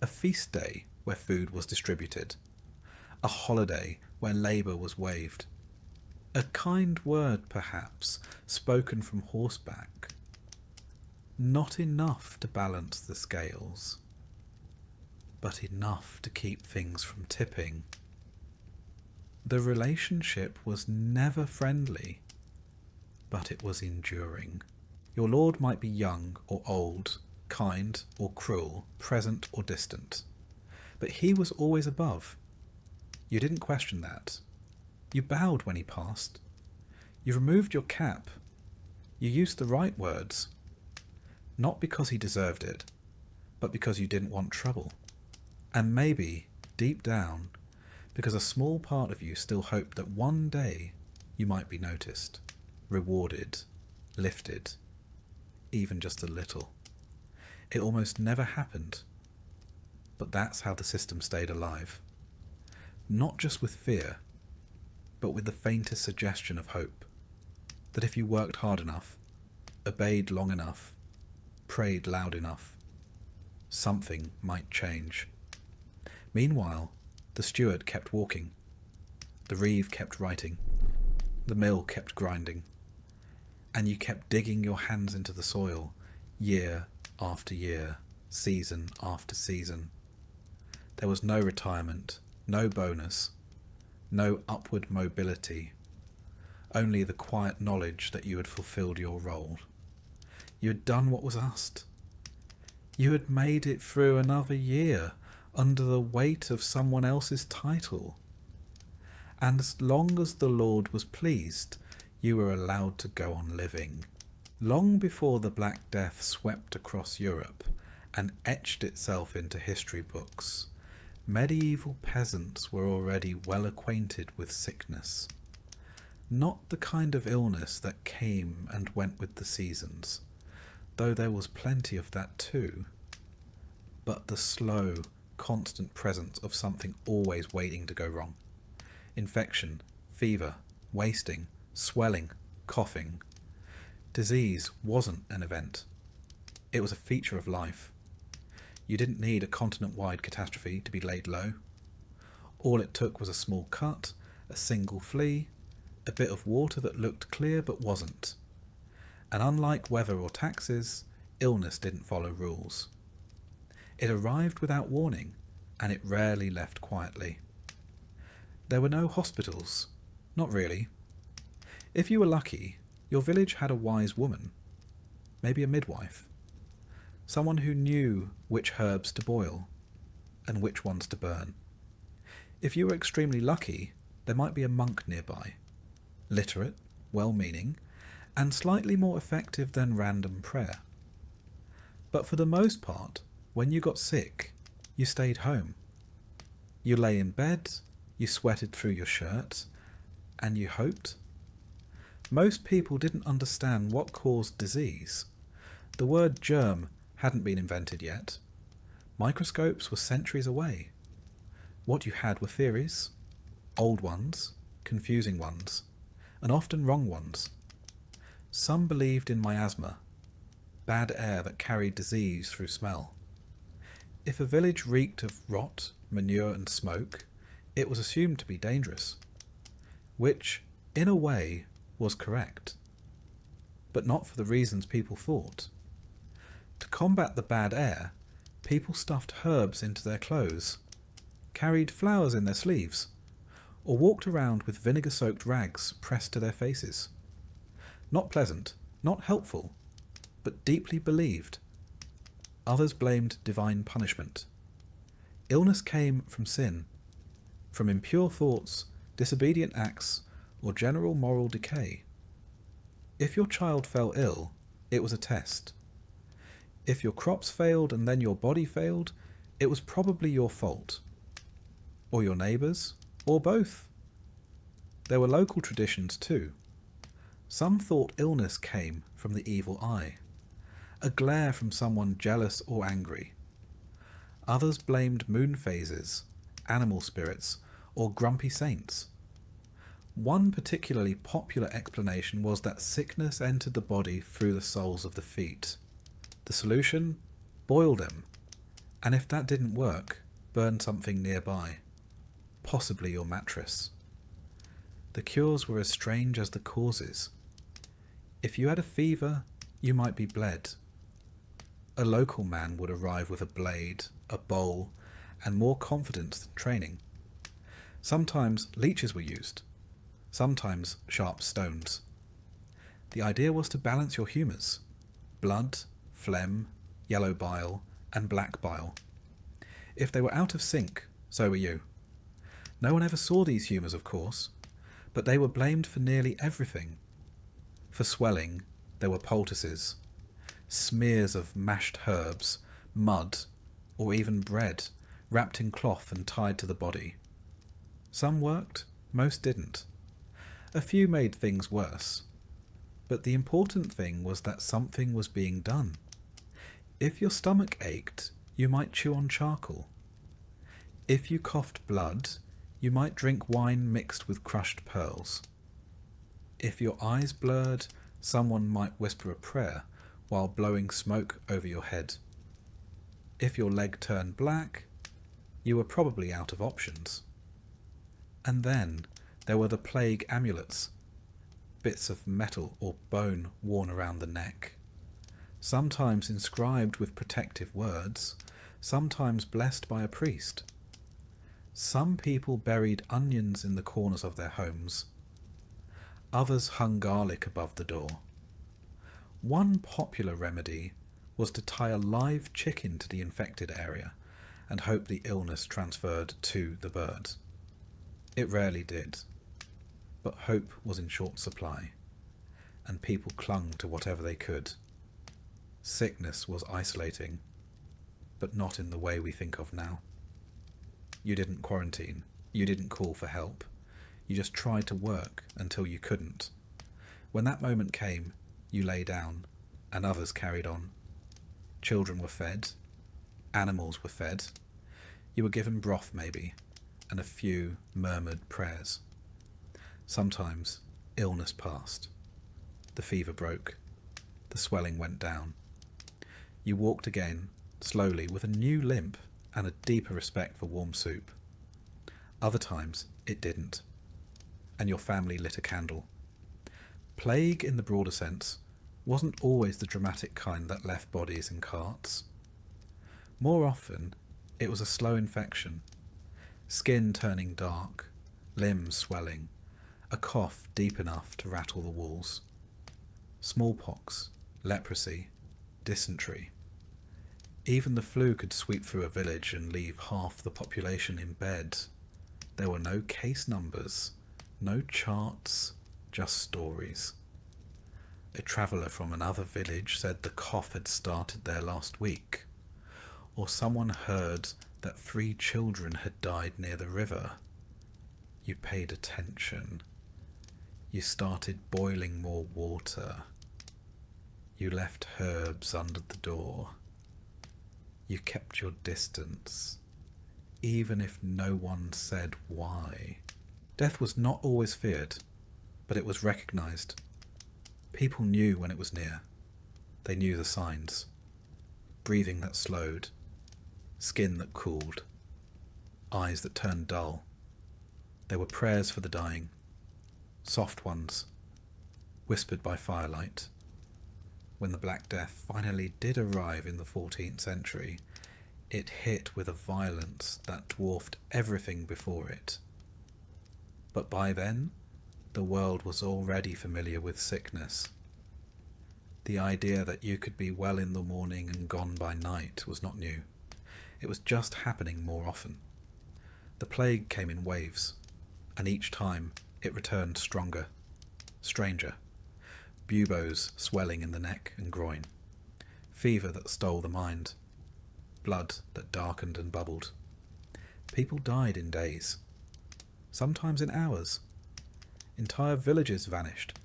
A feast day where food was distributed. A holiday where labour was waived. A kind word, perhaps, spoken from horseback. Not enough to balance the scales, but enough to keep things from tipping. The relationship was never friendly, but it was enduring. Your lord might be young or old, kind or cruel, present or distant, but he was always above. You didn't question that. You bowed when he passed. You removed your cap. You used the right words, not because he deserved it, but because you didn't want trouble. And maybe, deep down, because a small part of you still hoped that one day you might be noticed, rewarded, lifted, even just a little. It almost never happened, but that's how the system stayed alive. Not just with fear, but with the faintest suggestion of hope, that if you worked hard enough, obeyed long enough, prayed loud enough, something might change. Meanwhile, the steward kept walking, the reeve kept writing, the mill kept grinding, and you kept digging your hands into the soil, year after year, season after season. There was no retirement, no bonus, no upward mobility, only the quiet knowledge that you had fulfilled your role. You had done what was asked. You had made it through another year under the weight of someone else's title. And as long as the Lord was pleased, you were allowed to go on living. Long before the Black Death swept across Europe and etched itself into history books, medieval peasants were already well acquainted with sickness. Not the kind of illness that came and went with the seasons, though there was plenty of that too, but the slow, constant presence of something always waiting to go wrong. Infection, fever, wasting, swelling, coughing. Disease wasn't an event. It was a feature of life. You didn't need a continent-wide catastrophe to be laid low. All it took was a small cut, a single flea, a bit of water that looked clear but wasn't. And unlike weather or taxes, illness didn't follow rules. It arrived without warning, and it rarely left quietly. There were no hospitals. Not really. If you were lucky, your village had a wise woman, maybe a midwife, someone who knew which herbs to boil and which ones to burn. If you were extremely lucky, there might be a monk nearby, literate, well-meaning, and slightly more effective than random prayer. But for the most part, when you got sick, you stayed home. You lay in bed, you sweated through your shirt, and you hoped. Most people didn't understand what caused disease. The word germ hadn't been invented yet. Microscopes were centuries away. What you had were theories, old ones, confusing ones, and often wrong ones. Some believed in miasma, bad air that carried disease through smell. If a village reeked of rot, manure and smoke, it was assumed to be dangerous, which, in a way, was correct, but not for the reasons people thought. To combat the bad air, People stuffed herbs into their clothes, carried flowers in their sleeves, or walked around with vinegar-soaked rags pressed to their faces. Not pleasant, not helpful, but deeply believed. Others blamed divine punishment. Illness came from sin, from impure thoughts, disobedient acts, or general moral decay. If your child fell ill, it was a test. If your crops failed and then your body failed, it was probably your fault. Or your neighbours, or both. There were local traditions too. Some thought illness came from the evil eye, a glare from someone jealous or angry. Others blamed moon phases, animal spirits, or grumpy saints. One particularly popular explanation was that sickness entered the body through the soles of the feet. The solution? Boil them. And if that didn't work, burn something nearby. Possibly your mattress. The cures were as strange as the causes. If you had a fever, you might be bled. A local man would arrive with a blade, a bowl, and more confidence than training. Sometimes leeches were used, sometimes sharp stones. The idea was to balance your humours: blood, phlegm, yellow bile, and black bile. If they were out of sync, so were you. No one ever saw these humours, of course, but they were blamed for nearly everything. For swelling, there were poultices, smears of mashed herbs, mud, or even bread, wrapped in cloth and tied to the body. Some worked, most didn't. A few made things worse. But the important thing was that something was being done. If your stomach ached, you might chew on charcoal. If you coughed blood, you might drink wine mixed with crushed pearls. If your eyes blurred, someone might whisper a prayer while blowing smoke over your head. If your leg turned black, you were probably out of options. And then there were the plague amulets, bits of metal or bone worn around the neck, sometimes inscribed with protective words, sometimes blessed by a priest. Some people buried onions in the corners of their homes. Others hung garlic above the door. One popular remedy was to tie a live chicken to the infected area and hope the illness transferred to the bird. It rarely did, but hope was in short supply, and people clung to whatever they could. Sickness was isolating, but not in the way we think of now. You didn't quarantine, you didn't call for help, you just tried to work until you couldn't. When that moment came, you lay down, and others carried on. Children were fed, animals were fed, you were given broth maybe, and a few murmured prayers. Sometimes illness passed. The fever broke. The swelling went down. You walked again, slowly, with a new limp and a deeper respect for warm soup. Other times it didn't, and your family lit a candle. Plague, in the broader sense, wasn't always the dramatic kind that left bodies in carts. More often, it was a slow infection, skin turning dark, limbs swelling, a cough deep enough to rattle the walls. Smallpox, leprosy, dysentery. Even the flu could sweep through a village and leave half the population in bed. There were no case numbers, no charts, just stories. A traveller from another village said the cough had started there last week, or someone heard that 3 children had died near the river. You paid attention. You started boiling more water. You left herbs under the door. You kept your distance, even if no one said why. Death was not always feared, but it was recognised. People knew when it was near. They knew the signs. Breathing that slowed, skin that cooled, eyes that turned dull. There were prayers for the dying, soft ones, whispered by firelight. When the Black Death finally did arrive in the 14th century, It hit with a violence that dwarfed everything before it. But by then, the world was already familiar with sickness. The idea that you could be well in the morning and gone by night was not new. It was just happening more often. The plague came in waves, and each time it returned stronger, stranger. Buboes swelling in the neck and groin. Fever that stole the mind. Blood that darkened and bubbled. People died in days, sometimes in hours. Entire villages vanished.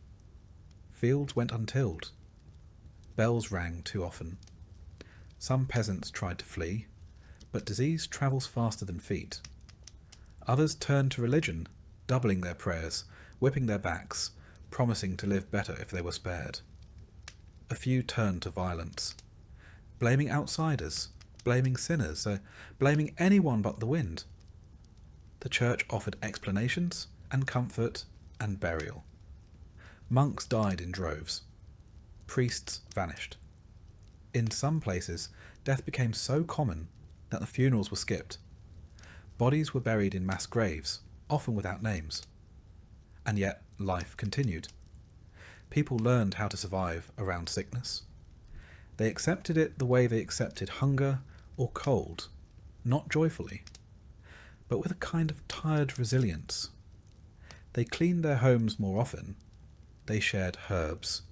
Fields went untilled. Bells rang too often. Some peasants tried to flee, but disease travels faster than feet. Others turned to religion, doubling their prayers, whipping their backs, promising to live better if they were spared. A few turned to violence, blaming outsiders, blaming sinners, blaming anyone but the wind. The church offered explanations and comfort and burial. Monks died in droves. Priests vanished. In some places, death became so common that the funerals were skipped. Bodies were buried in mass graves, often without names. And yet, life continued. People learned how to survive around sickness. They accepted it the way they accepted hunger or cold, not joyfully, but with a kind of tired resilience. They cleaned their homes more often. They shared herbs.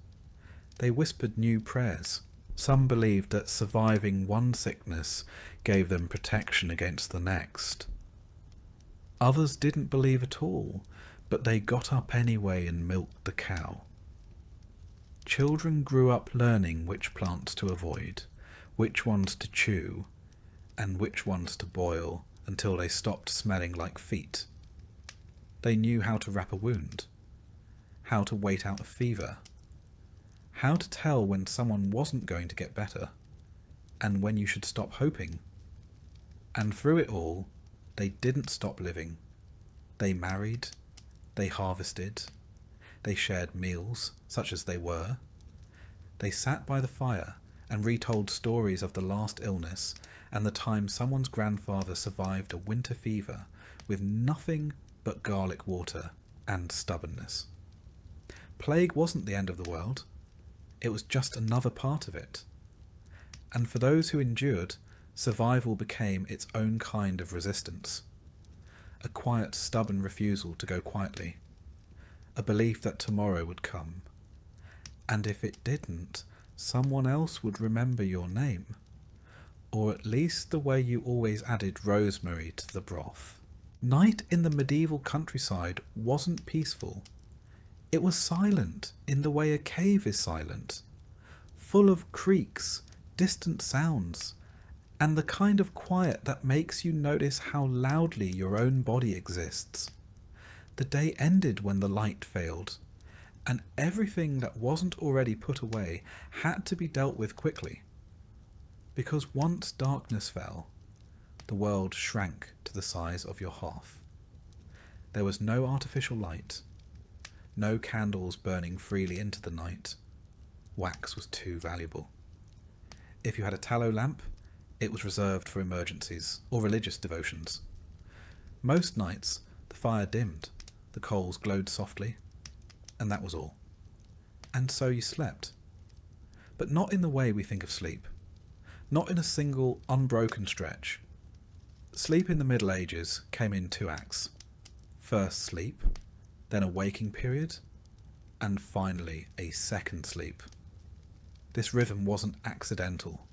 They whispered new prayers. Some believed that surviving one sickness gave them protection against the next. Others didn't believe at all, but they got up anyway and milked the cow. Children grew up learning which plants to avoid, which ones to chew, and which ones to boil until they stopped smelling like feet. They knew how to wrap a wound, how to wait out a fever, how to tell when someone wasn't going to get better, and when you should stop hoping. And through it all, they didn't stop living. They married, they harvested, they shared meals, such as they were. They sat by the fire and retold stories of the last illness and the time someone's grandfather survived a winter fever with nothing but garlic water and stubbornness. Plague wasn't the end of the world. It was just another part of it. And for those who endured, survival became its own kind of resistance. A quiet, stubborn refusal to go quietly. A belief that tomorrow would come. And if it didn't, someone else would remember your name. Or at least the way you always added rosemary to the broth. Night in the medieval countryside wasn't peaceful. It was silent in the way a cave is silent. Full of creaks, distant sounds, and the kind of quiet that makes you notice how loudly your own body exists. The day ended when the light failed, and everything that wasn't already put away had to be dealt with quickly. Because once darkness fell, the world shrank to the size of your hearth. There was no artificial light, no candles burning freely into the night. Wax was too valuable. If you had a tallow lamp, it was reserved for emergencies or religious devotions. Most nights, the fire dimmed, the coals glowed softly, and that was all. And so you slept. But not in the way we think of sleep. Not in a single, unbroken stretch. Sleep in the Middle Ages came in 2 acts. First sleep, then a waking period, and finally a second sleep. This rhythm wasn't accidental.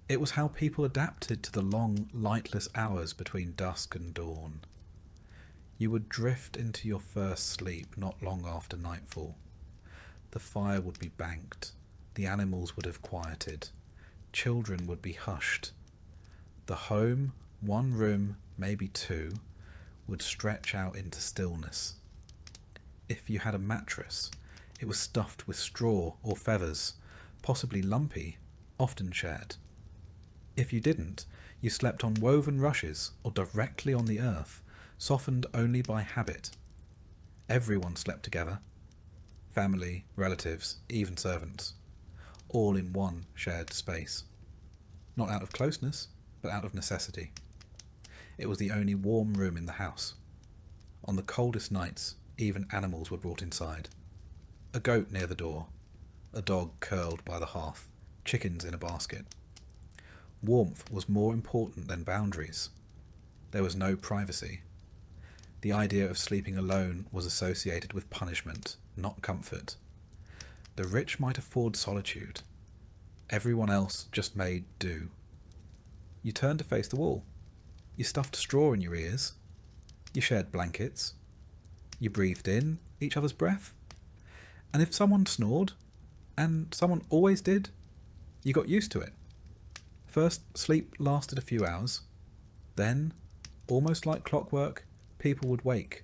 It was how people adapted to the long, lightless hours between dusk and dawn. You would drift into your first sleep not long after nightfall. The fire would be banked, the animals would have quieted, children would be hushed. The home, 1 room, maybe 2, would stretch out into stillness. If you had a mattress, it was stuffed with straw or feathers, possibly lumpy, often shared. If you didn't, you slept on woven rushes or directly on the earth, softened only by habit. Everyone slept together. Family, relatives, even servants. All in one shared space. Not out of closeness, but out of necessity. It was the only warm room in the house. On the coldest nights, even animals were brought inside. A goat near the door, a dog curled by the hearth, chickens in a basket. Warmth was more important than boundaries. There was no privacy. The idea of sleeping alone was associated with punishment, not comfort. The rich might afford solitude. Everyone else just made do. You turned to face the wall. You stuffed straw in your ears. You shared blankets. You breathed in each other's breath. And if someone snored, and someone always did, you got used to it. First, sleep lasted a few hours. Then, almost like clockwork, people would wake.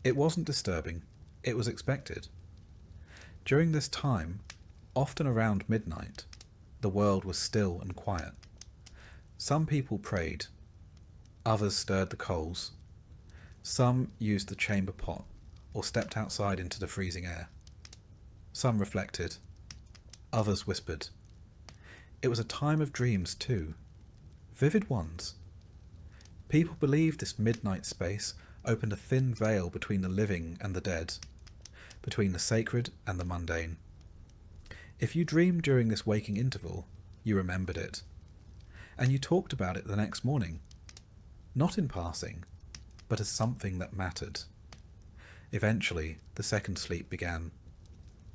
It wasn't disturbing. It was expected. During this time, often around midnight, the world was still and quiet. Some people prayed. Others stirred the coals. Some used the chamber pot or stepped outside into the freezing air. Some reflected. Others whispered. It was a time of dreams too, vivid ones. People believed this midnight space opened a thin veil between the living and the dead, between the sacred and the mundane. If you dreamed during this waking interval, you remembered it, and you talked about it the next morning, not in passing, but as something that mattered. Eventually, the second sleep began,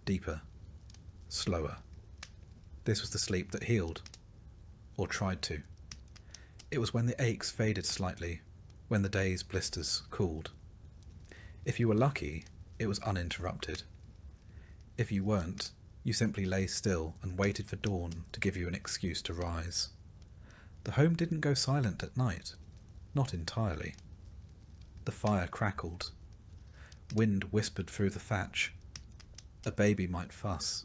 deeper, slower. This was the sleep that healed, or tried to. It was when the aches faded slightly, when the day's blisters cooled. If you were lucky, it was uninterrupted. If you weren't, you simply lay still and waited for dawn to give you an excuse to rise. The home didn't go silent at night, not entirely. The fire crackled. Wind whispered through the thatch. A baby might fuss.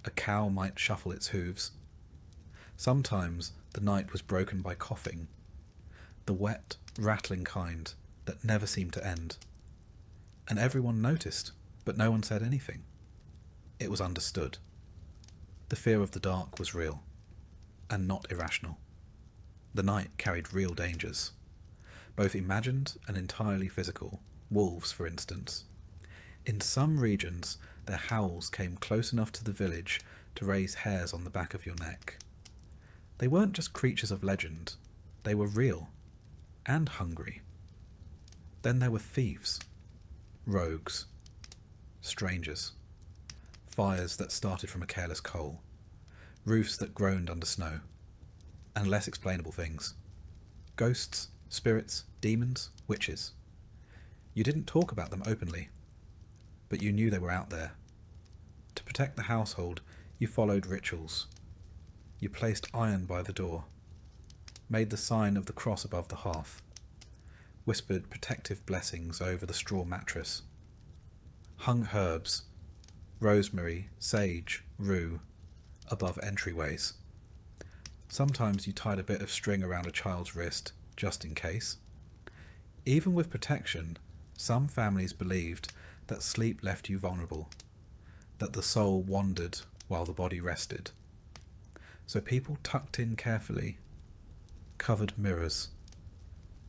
A cow might shuffle its hooves. Sometimes the night was broken by coughing, the wet, rattling kind that never seemed to end. And everyone noticed, but no one said anything. It was understood. The fear of the dark was real, and not irrational. The night carried real dangers, both imagined and entirely physical. Wolves, for instance. In some regions, their howls came close enough to the village to raise hairs on the back of your neck. They weren't just creatures of legend, they were real, and hungry. Then there were thieves, rogues, strangers, fires that started from a careless coal, roofs that groaned under snow, and less explainable things. Ghosts, spirits, demons, witches. You didn't talk about them openly, but you knew they were out there. To protect the household, you followed rituals. You placed iron by the door, made the sign of the cross above the hearth, whispered protective blessings over the straw mattress, hung herbs, rosemary, sage, rue, above entryways. Sometimes you tied a bit of string around a child's wrist, just in case. Even with protection, some families believed that sleep left you vulnerable, that the soul wandered while the body rested. So people tucked in carefully, covered mirrors,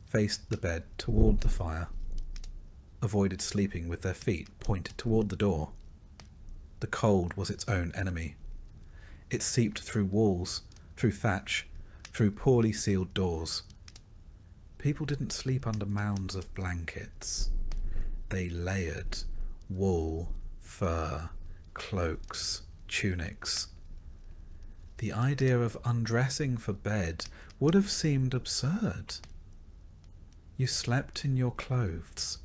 faced the bed toward the fire, avoided sleeping with their feet pointed toward the door. The cold was its own enemy. It seeped through walls, through thatch, through poorly sealed doors. People didn't sleep under mounds of blankets. They layered wool, fur, cloaks, tunics. The idea of undressing for bed would have seemed absurd. You slept in your clothes,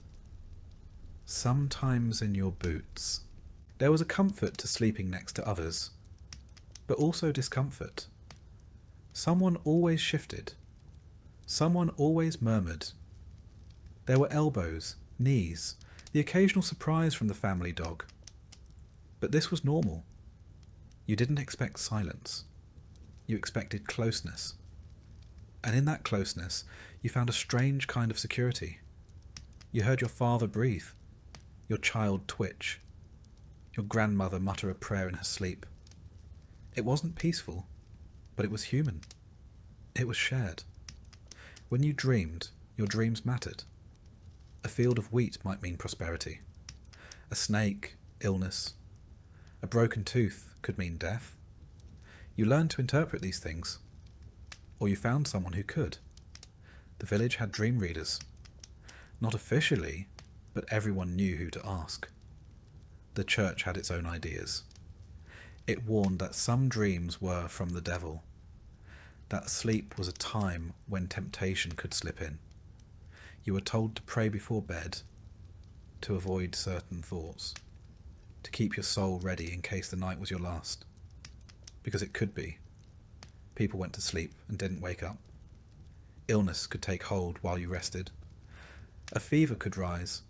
sometimes in your boots. There was a comfort to sleeping next to others, but also discomfort. Someone always shifted. Someone always murmured. There were elbows, knees, the occasional surprise from the family dog. But this was normal. You didn't expect silence. You expected closeness. And in that closeness, you found a strange kind of security. You heard your father breathe, your child twitch, your grandmother mutter a prayer in her sleep. It wasn't peaceful, but it was human. It was shared. When you dreamed, your dreams mattered. A field of wheat might mean prosperity. A snake, illness. A broken tooth could mean death. You learned to interpret these things. Or you found someone who could. The village had dream readers. Not officially, but everyone knew who to ask. The church had its own ideas. It warned that some dreams were from the devil, that sleep was a time when temptation could slip in. You were told to pray before bed, to avoid certain thoughts, to keep your soul ready in case the night was your last. Because it could be. People went to sleep and didn't wake up. Illness could take hold while you rested. A fever could rise.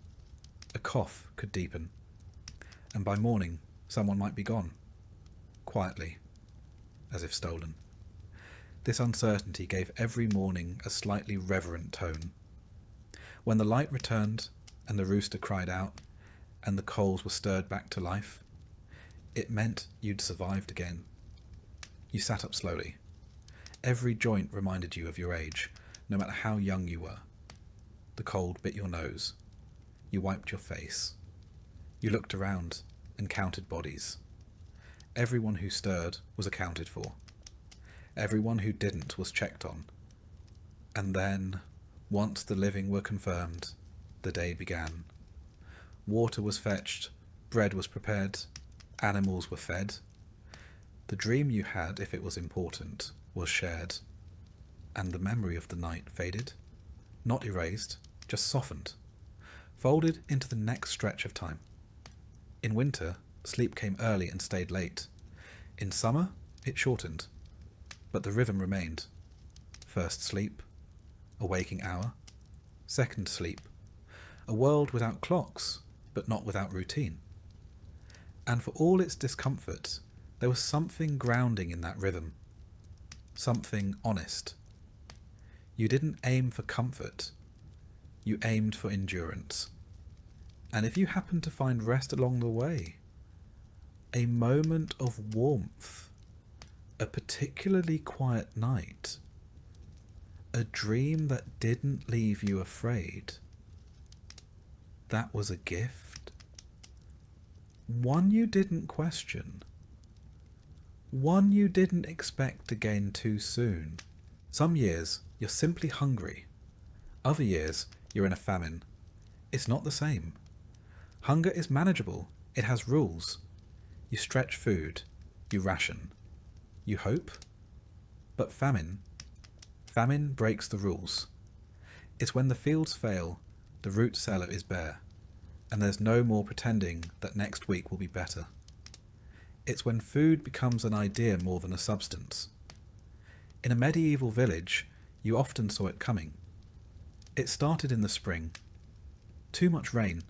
A cough could deepen. And by morning, someone might be gone. Quietly, as if stolen. This uncertainty gave every morning a slightly reverent tone. When the light returned, and the rooster cried out, and the coals were stirred back to life, it meant you'd survived again. You sat up slowly. Every joint reminded you of your age, no matter how young you were. The cold bit your nose. You wiped your face. You looked around and counted bodies. Everyone who stirred was accounted for. Everyone who didn't was checked on. And then, once the living were confirmed, the day began. Water was fetched, bread was prepared, animals were fed. The dream you had, if it was important, was shared. And the memory of the night faded, not erased, just softened, folded into the next stretch of time. In winter, sleep came early and stayed late. In summer, it shortened, but the rhythm remained. First sleep, a waking hour. Second sleep, a world without clocks, but not without routine. And for all its discomfort, there was something grounding in that rhythm. Something honest. You didn't aim for comfort. You aimed for endurance. And if you happened to find rest along the way, a moment of warmth, a particularly quiet night, a dream that didn't leave you afraid, that was a gift. One you didn't question. One you didn't expect again too soon. Some years, you're simply hungry. Other years, you're in a famine. It's not the same. Hunger is manageable. It has rules. You stretch food. You ration. You hope. But famine breaks the rules. It's when the fields fail, the root cellar is bare, and there's no more pretending that next week will be better. It's when food becomes an idea more than a substance. In a medieval village, you often saw it coming. It started in the spring. Too much rain,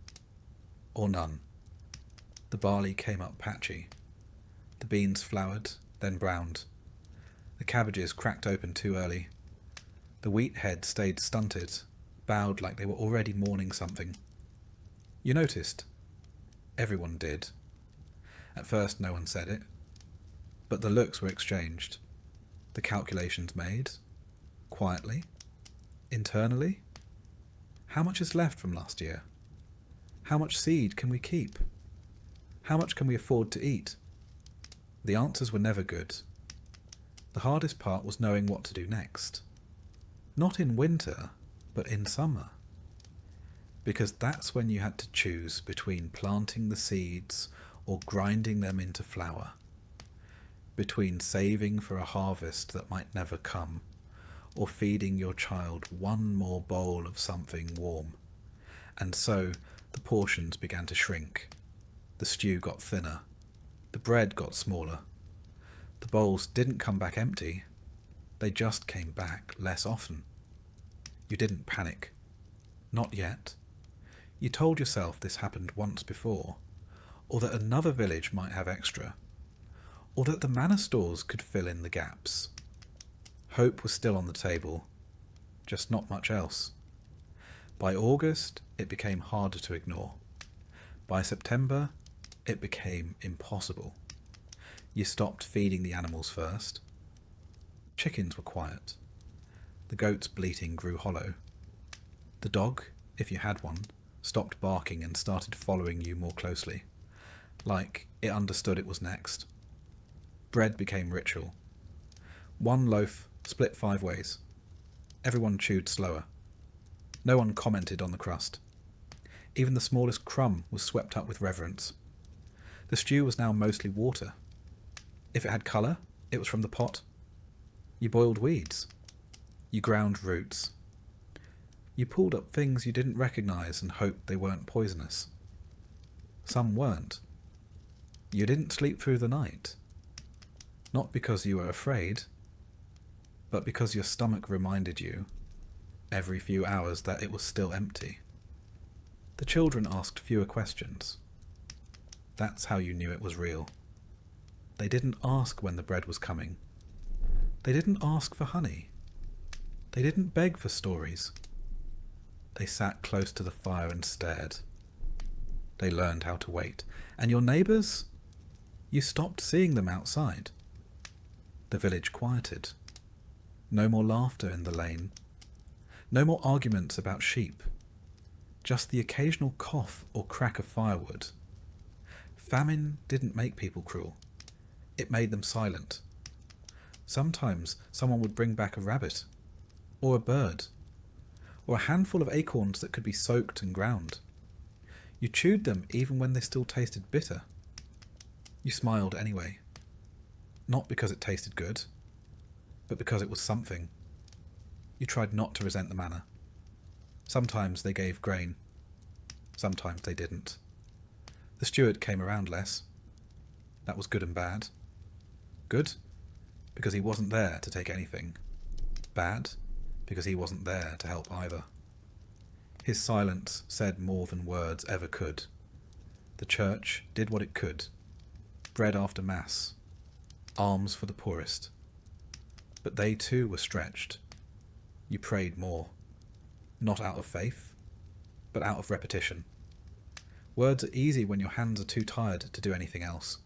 or none. The barley came up patchy. The beans flowered, then browned. The cabbages cracked open too early. The wheat heads stayed stunted, bowed like they were already mourning something. You noticed. Everyone did. At first no one said it, but the looks were exchanged, the calculations made, quietly, internally. How much is left from last year? How much seed can we keep? How much can we afford to eat? The answers were never good. The hardest part was knowing what to do next. Not in winter, but in summer. Because that's when you had to choose between planting the seeds or grinding them into flour, between saving for a harvest that might never come, or feeding your child one more bowl of something warm. And so the portions began to shrink. The stew got thinner. The bread got smaller. The bowls didn't come back empty. They just came back less often. You didn't panic. Not yet. You told yourself this happened once before, or that another village might have extra, or that the manor stores could fill in the gaps. Hope was still on the table, just not much else. By August, it became harder to ignore. By September, it became impossible. You stopped feeding the animals first. Chickens were quiet. The goat's bleating grew hollow. The dog, if you had one, stopped barking and started following you more closely, like it understood it was next. Bread became ritual. One loaf split 5 ways. Everyone chewed slower. No one commented on the crust. Even the smallest crumb was swept up with reverence. The stew was now mostly water. If it had colour, it was from the pot. You boiled weeds. You ground roots. You pulled up things you didn't recognise and hoped they weren't poisonous. Some weren't. You didn't sleep through the night. Not because you were afraid, but because your stomach reminded you, every few hours, that it was still empty. The children asked fewer questions. That's how you knew it was real. They didn't ask when the bread was coming. They didn't ask for honey. They didn't beg for stories. They sat close to the fire and stared. They learned how to wait. And your neighbours? You stopped seeing them outside. The village quieted. No more laughter in the lane. No more arguments about sheep. Just the occasional cough or crack of firewood. Famine didn't make people cruel. It made them silent. Sometimes someone would bring back a rabbit, or a bird, or a handful of acorns that could be soaked and ground. You chewed them even when they still tasted bitter. You smiled anyway. Not because it tasted good, but because it was something. You tried not to resent the manner. Sometimes they gave grain. Sometimes they didn't. The steward came around less. That was good and bad. Good, because he wasn't there to take anything. Bad, because he wasn't there to help either. His silence said more than words ever could. The church did what it could. Bread after mass. Alms for the poorest. But they too were stretched. You prayed more. Not out of faith, but out of repetition. Words are easy when your hands are too tired to do anything else.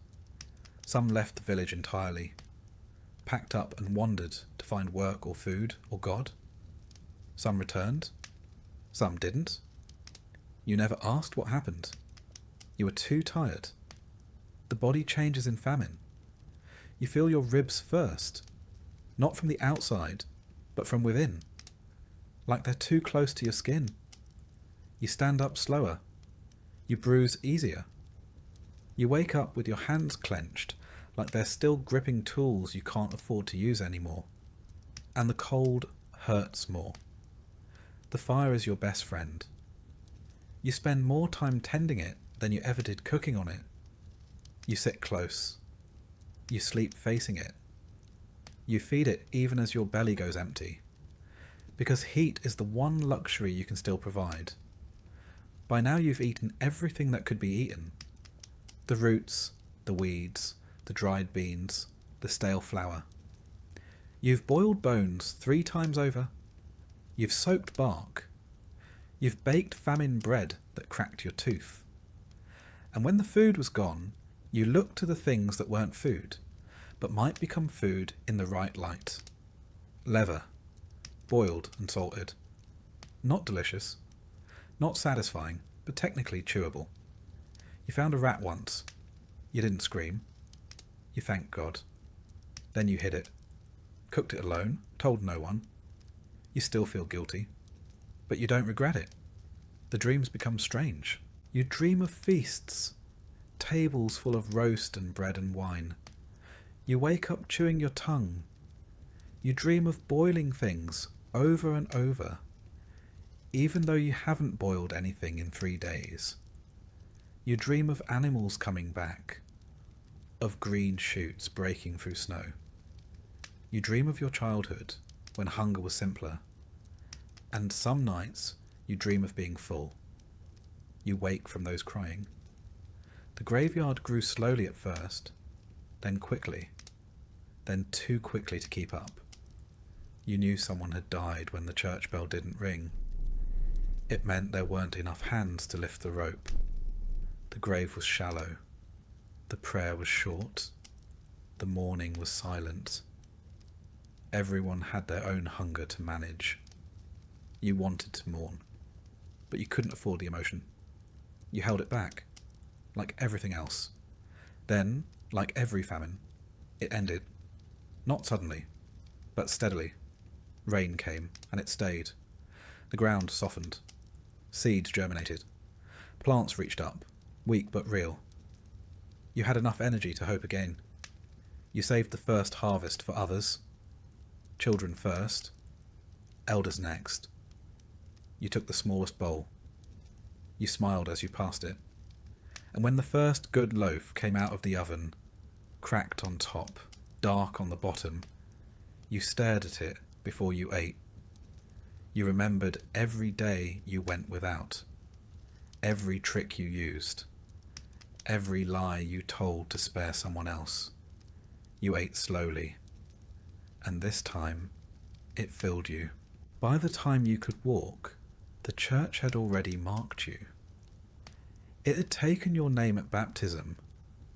Some left the village entirely, packed up and wandered to find work or food or God. Some returned. Some didn't. You never asked what happened. You were too tired. The body changes in famine. You feel your ribs first, not from the outside, but from within, like they're too close to your skin. You stand up slower. You bruise easier. You wake up with your hands clenched, like they're still gripping tools you can't afford to use anymore. And the cold hurts more. The fire is your best friend. You spend more time tending it than you ever did cooking on it. You sit close. You sleep facing it. You feed it even as your belly goes empty. Because heat is the one luxury you can still provide. By now you've eaten everything that could be eaten. The roots, the weeds, the dried beans, the stale flour. You've boiled bones 3 times over. You've soaked bark. You've baked famine bread that cracked your tooth. And when the food was gone, you looked to the things that weren't food, but might become food in the right light. Leather, boiled and salted. Not delicious. Not satisfying, but technically chewable. You found a rat once. You didn't scream. You thanked God. Then you hid it. Cooked it alone, told no one. You still feel guilty. But you don't regret it. The dreams become strange. You dream of feasts. Tables full of roast and bread and wine. You wake up chewing your tongue. You dream of boiling things over and over, even though you haven't boiled anything in 3 days. You dream of animals coming back, of green shoots breaking through snow. You dream of your childhood, when hunger was simpler, and some nights you dream of being full. You wake from those crying. The graveyard grew slowly at first, then quickly, then too quickly to keep up. You knew someone had died when the church bell didn't ring. It meant there weren't enough hands to lift the rope. The grave was shallow. The prayer was short. The mourning was silent. Everyone had their own hunger to manage. You wanted to mourn, but you couldn't afford the emotion. You held it back, like everything else. Then, like every famine, it ended. Not suddenly, but steadily. Rain came, and it stayed. The ground softened. Seeds germinated. Plants reached up, weak but real. You had enough energy to hope again. You saved the first harvest for others. Children first. Elders next. You took the smallest bowl. You smiled as you passed it. And when the first good loaf came out of the oven, cracked on top, dark on the bottom, you stared at it before you ate. You remembered every day you went without, every trick you used, every lie you told to spare someone else. You ate slowly, and this time it filled you. By the time you could walk, the church had already marked you. It had taken your name at baptism,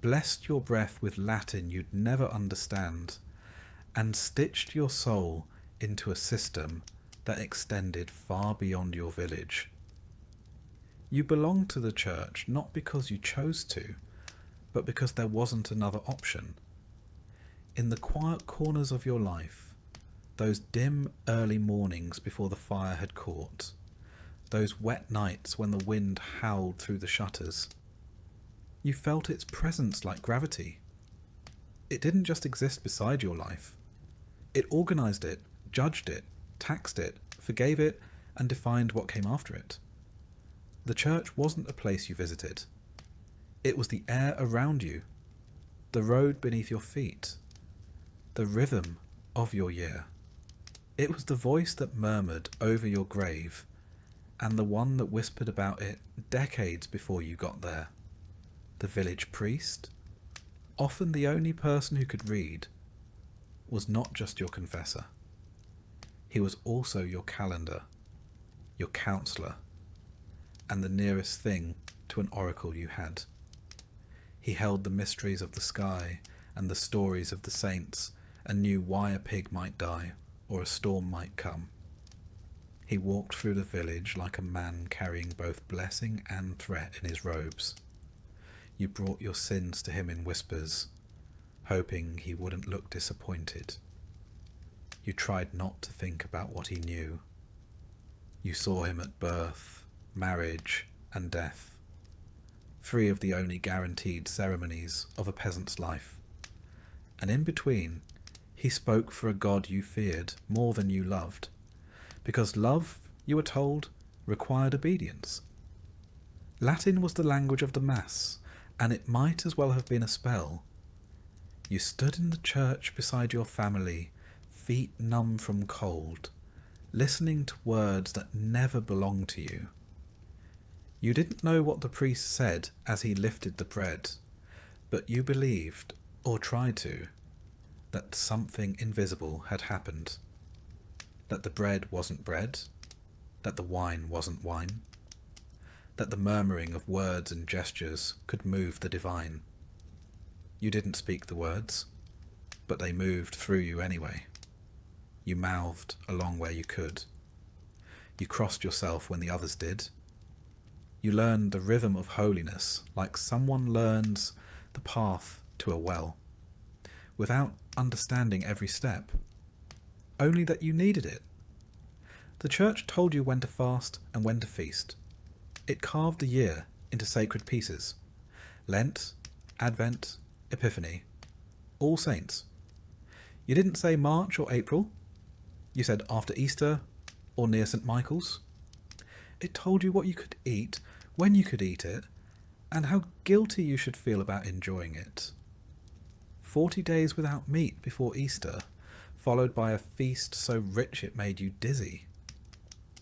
blessed your breath with Latin you'd never understand, and stitched your soul into a system that extended far beyond your village. You belonged to the church not because you chose to, but because there wasn't another option. In the quiet corners of your life, those dim early mornings before the fire had caught, those wet nights when the wind howled through the shutters, you felt its presence like gravity. It didn't just exist beside your life. It organised it, judged it, taxed it, forgave it, and defined what came after it. The church wasn't a place you visited. It was the air around you, the road beneath your feet, the rhythm of your year. It was the voice that murmured over your grave, and the one that whispered about it decades before you got there. The village priest, often the only person who could read, was not just your confessor. He was also your calendar, your counsellor, and the nearest thing to an oracle you had. He held the mysteries of the sky and the stories of the saints, and knew why a pig might die or a storm might come. He walked through the village like a man carrying both blessing and threat in his robes. You brought your sins to him in whispers, hoping he wouldn't look disappointed. You tried not to think about what he knew. You saw him at birth, marriage, and death, three of the only guaranteed ceremonies of a peasant's life. And in between, he spoke for a God you feared more than you loved, because love, you were told, required obedience. Latin was the language of the Mass, and it might as well have been a spell. You stood in the church beside your family, feet numb from cold, listening to words that never belonged to you. You didn't know what the priest said as he lifted the bread, but you believed, or tried to, that something invisible had happened. That the bread wasn't bread, that the wine wasn't wine, that the murmuring of words and gestures could move the divine. You didn't speak the words, but they moved through you anyway. You mouthed along where you could. You crossed yourself when the others did. You learned the rhythm of holiness like someone learns the path to a well, without understanding every step, only that you needed it. The church told you when to fast and when to feast. It carved the year into sacred pieces. Lent, Advent, Epiphany, All Saints. You didn't say March or April. You said after Easter or near St. Michael's. It told you what you could eat, when you could eat it, and how guilty you should feel about enjoying it. 40 days without meat before Easter, followed by a feast so rich it made you dizzy.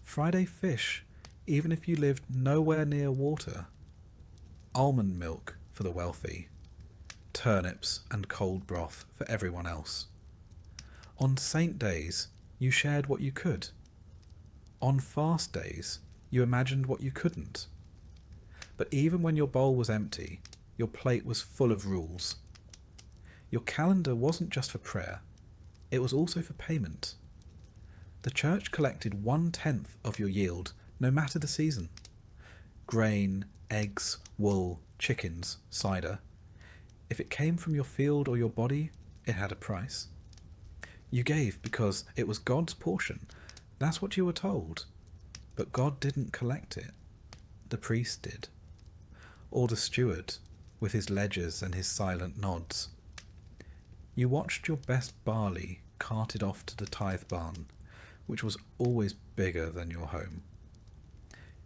Friday fish, even if you lived nowhere near water. Almond milk for the wealthy. Turnips and cold broth for everyone else. On saint days, you shared what you could. On fast days, you imagined what you couldn't. But even when your bowl was empty, your plate was full of rules. Your calendar wasn't just for prayer. It was also for payment. The church collected 1/10 of your yield, no matter the season. Grain, eggs, wool, chickens, cider. If it came from your field or your body, it had a price. You gave because it was God's portion. That's what you were told. But God didn't collect it. The priest did. Or the steward, with his ledgers and his silent nods. You watched your best barley carted off to the tithe barn, which was always bigger than your home.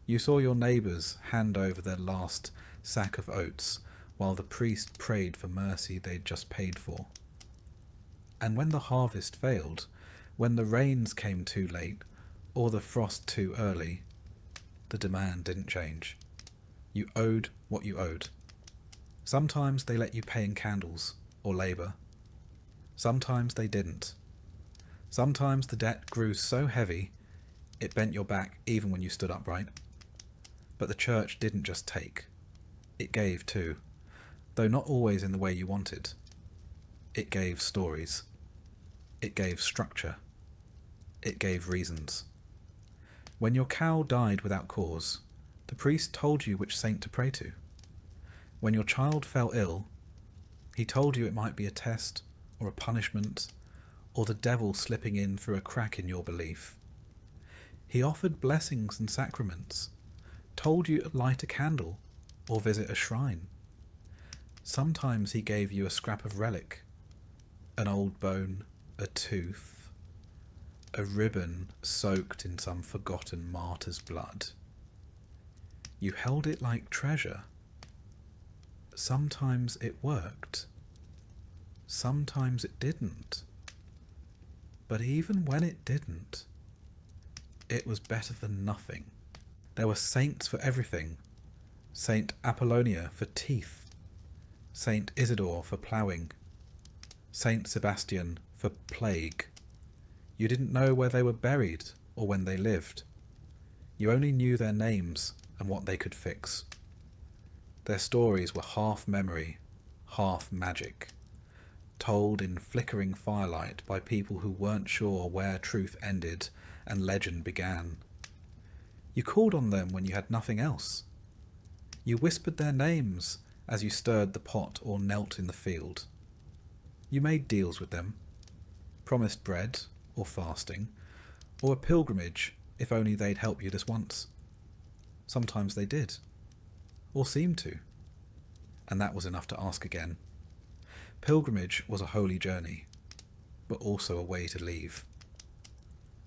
You saw your neighbours hand over their last sack of oats while the priest prayed for mercy they'd just paid for. And when the harvest failed, when the rains came too late or the frost too early, the demand didn't change. You owed what you owed. Sometimes they let you pay in candles or labour. Sometimes they didn't. Sometimes the debt grew so heavy it bent your back even when you stood upright. But the church didn't just take. It gave too, though not always in the way you wanted. It gave stories. It gave structure. It gave reasons. When your cow died without cause, the priest told you which saint to pray to. When your child fell ill, he told you it might be a test or a punishment or the devil slipping in through a crack in your belief. He offered blessings and sacraments, told you to light a candle or visit a shrine. Sometimes he gave you a scrap of relic, an old bone, a tooth, a ribbon soaked in some forgotten martyr's blood. You held it like treasure. Sometimes it worked. Sometimes it didn't. But even when it didn't, it was better than nothing. There were saints for everything. Saint Apollonia for teeth, Saint Isidore for ploughing, Saint Sebastian for plague. You didn't know where they were buried or when they lived. You only knew their names and what they could fix. Their stories were half memory, half magic, told in flickering firelight by people who weren't sure where truth ended and legend began. You called on them when you had nothing else. You whispered their names as you stirred the pot or knelt in the field. You made deals with them, promised bread or fasting, or a pilgrimage if only they'd help you this once. Sometimes they did, or seemed to, and that was enough to ask again. Pilgrimage was a holy journey, but also a way to leave.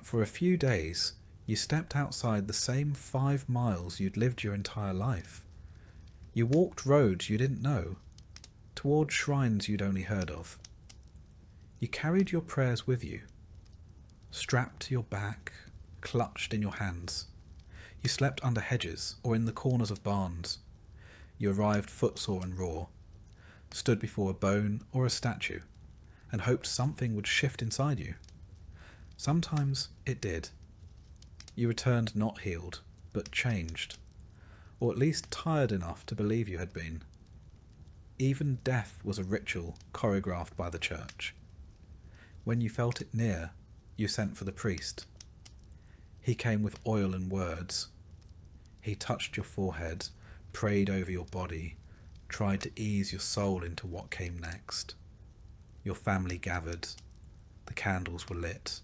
For a few days, you stepped outside the same 5 miles you'd lived your entire life. You walked roads you didn't know, toward shrines you'd only heard of. You carried your prayers with you, strapped to your back, clutched in your hands. You slept under hedges or in the corners of barns. You arrived footsore and raw, stood before a bone or a statue, and hoped something would shift inside you. Sometimes it did. You returned not healed, but changed, or at least tired enough to believe you had been. Even death was a ritual choreographed by the church. When you felt it near, you sent for the priest. He came with oil and words. He touched your forehead, prayed over your body, tried to ease your soul into what came next. Your family gathered. The candles were lit.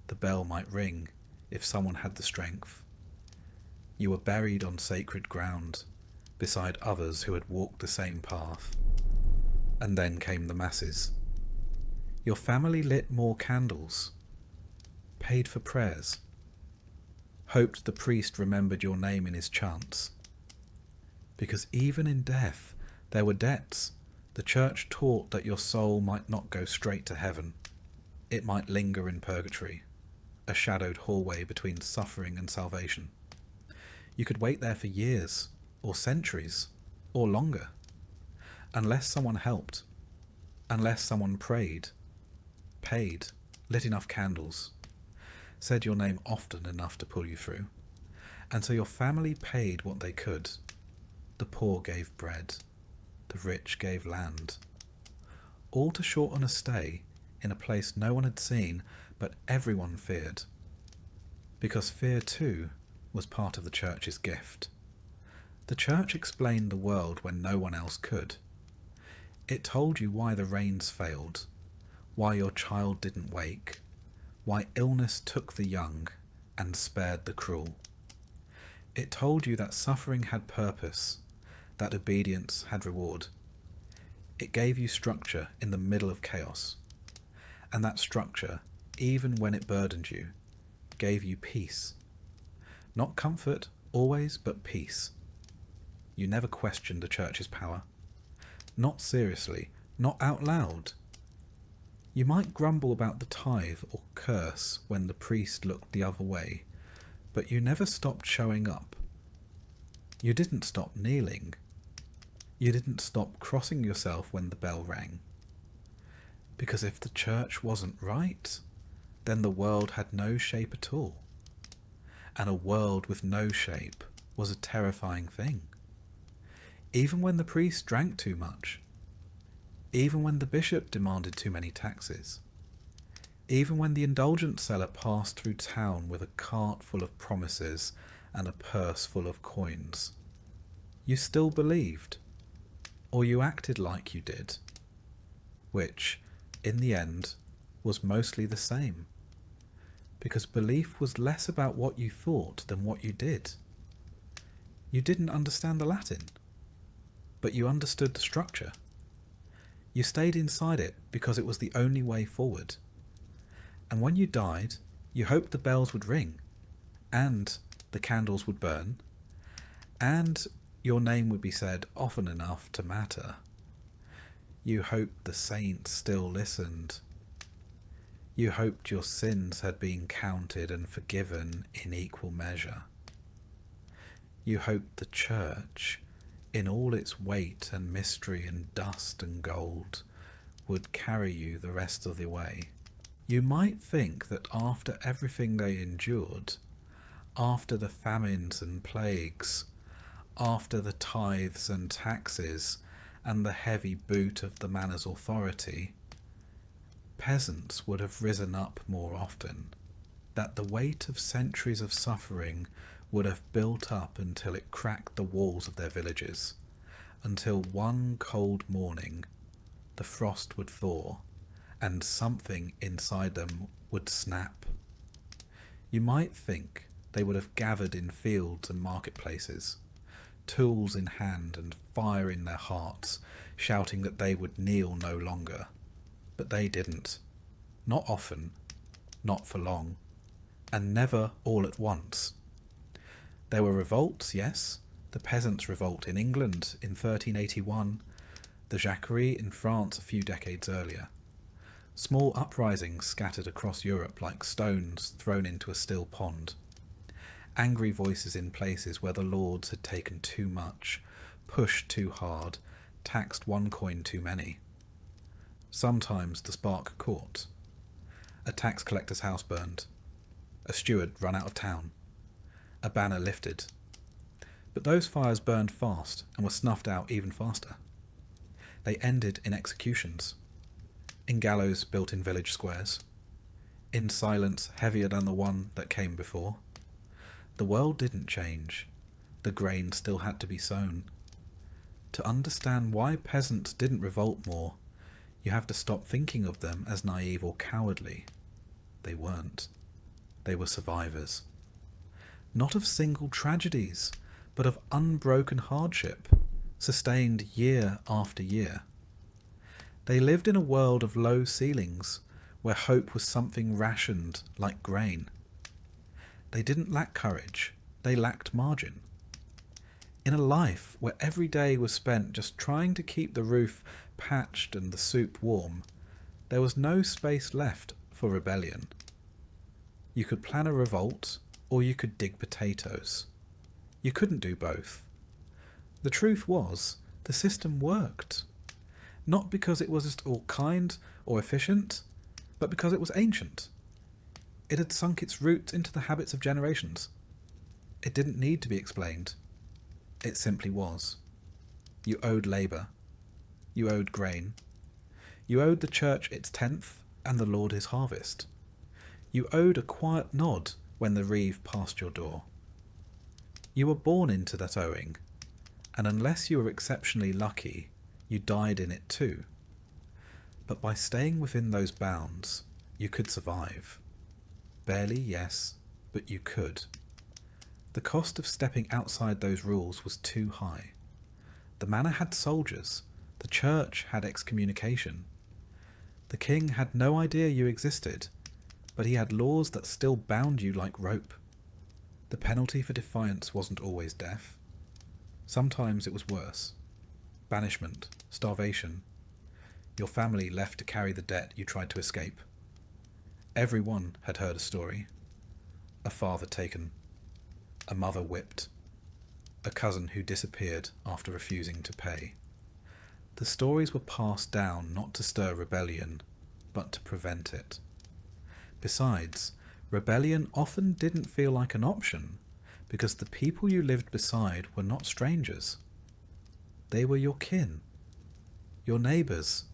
The bell might ring if someone had the strength. You were buried on sacred ground, beside others who had walked the same path. And then came the masses. Your family lit more candles, paid for prayers, hoped the priest remembered your name in his chants. Because even in death, there were debts. The church taught that your soul might not go straight to heaven. It might linger in purgatory, a shadowed hallway between suffering and salvation. You could wait there for years, or centuries, or longer, unless someone helped, unless someone prayed, paid, lit enough candles, said your name often enough to pull you through. And so your family paid what they could. The poor gave bread, the rich gave land, all to shorten a stay in a place no one had seen, but everyone feared. Because fear too was part of the church's gift. The church explained the world when no one else could. It told you why the rains failed, why your child didn't wake, why illness took the young and spared the cruel. It told you that suffering had purpose, that obedience had reward. It gave you structure in the middle of chaos, and that structure, even when it burdened you, gave you peace. Not comfort, always, but peace. You never questioned the church's power. Not seriously, not out loud. You might grumble about the tithe or curse when the priest looked the other way, but you never stopped showing up. You didn't stop kneeling. You didn't stop crossing yourself when the bell rang. Because if the church wasn't right, then the world had no shape at all. And a world with no shape was a terrifying thing. Even when the priest drank too much, even when the bishop demanded too many taxes, even when the indulgent seller passed through town with a cart full of promises and a purse full of coins, you still believed, or you acted like you did, which, in the end, was mostly the same, because belief was less about what you thought than what you did. You didn't understand the Latin, but you understood the structure. You stayed inside it because it was the only way forward. And when you died, you hoped the bells would ring, and the candles would burn, and your name would be said often enough to matter. You hoped the saints still listened. You hoped your sins had been counted and forgiven in equal measure. You hoped the church, in all its weight and mystery and dust and gold, would carry you the rest of the way. You might think that after everything they endured, after the famines and plagues, after the tithes and taxes and the heavy boot of the manor's authority, peasants would have risen up more often, that the weight of centuries of suffering would have built up until it cracked the walls of their villages, until one cold morning the frost would thaw and something inside them would snap. You might think they would have gathered in fields and marketplaces, tools in hand and fire in their hearts, shouting that they would kneel no longer. But they didn't. Not often, not for long, and never all at once. There were revolts, yes, the Peasants' Revolt in England in 1381, the Jacquerie in France a few decades earlier. Small uprisings scattered across Europe like stones thrown into a still pond. Angry voices in places where the lords had taken too much, pushed too hard, taxed one coin too many. Sometimes the spark caught. A tax collector's house burned. A steward run out of town. A banner lifted. But those fires burned fast and were snuffed out even faster. They ended in executions, in gallows built in village squares, in silence heavier than the one that came before. The world didn't change. The grain still had to be sown. To understand why peasants didn't revolt more, you have to stop thinking of them as naive or cowardly. They weren't. They were survivors. Not of single tragedies, but of unbroken hardship, sustained year after year. They lived in a world of low ceilings, where hope was something rationed like grain. They didn't lack courage, they lacked margin. In a life where every day was spent just trying to keep the roof patched and the soup warm, there was no space left for rebellion. You could plan a revolt, or you could dig potatoes. You couldn't do both. The truth was, the system worked. Not because it was just all kind or efficient, but because it was ancient. It had sunk its roots into the habits of generations. It didn't need to be explained. It simply was. You owed labour. You owed grain. You owed the church its tenth, and the Lord his harvest. You owed a quiet nod when the reeve passed your door. You were born into that owing, and unless you were exceptionally lucky, you died in it too. But by staying within those bounds, you could survive. Barely, yes, but you could. The cost of stepping outside those rules was too high. The manor had soldiers, the church had excommunication. The king had no idea you existed, but he had laws that still bound you like rope. The penalty for defiance wasn't always death. Sometimes it was worse. Banishment, starvation. Your family left to carry the debt you tried to escape. Everyone had heard a story. A father taken. A mother whipped. A cousin who disappeared after refusing to pay. The stories were passed down not to stir rebellion, but to prevent it. Besides, rebellion often didn't feel like an option, because the people you lived beside were not strangers. They were your kin, your neighbours.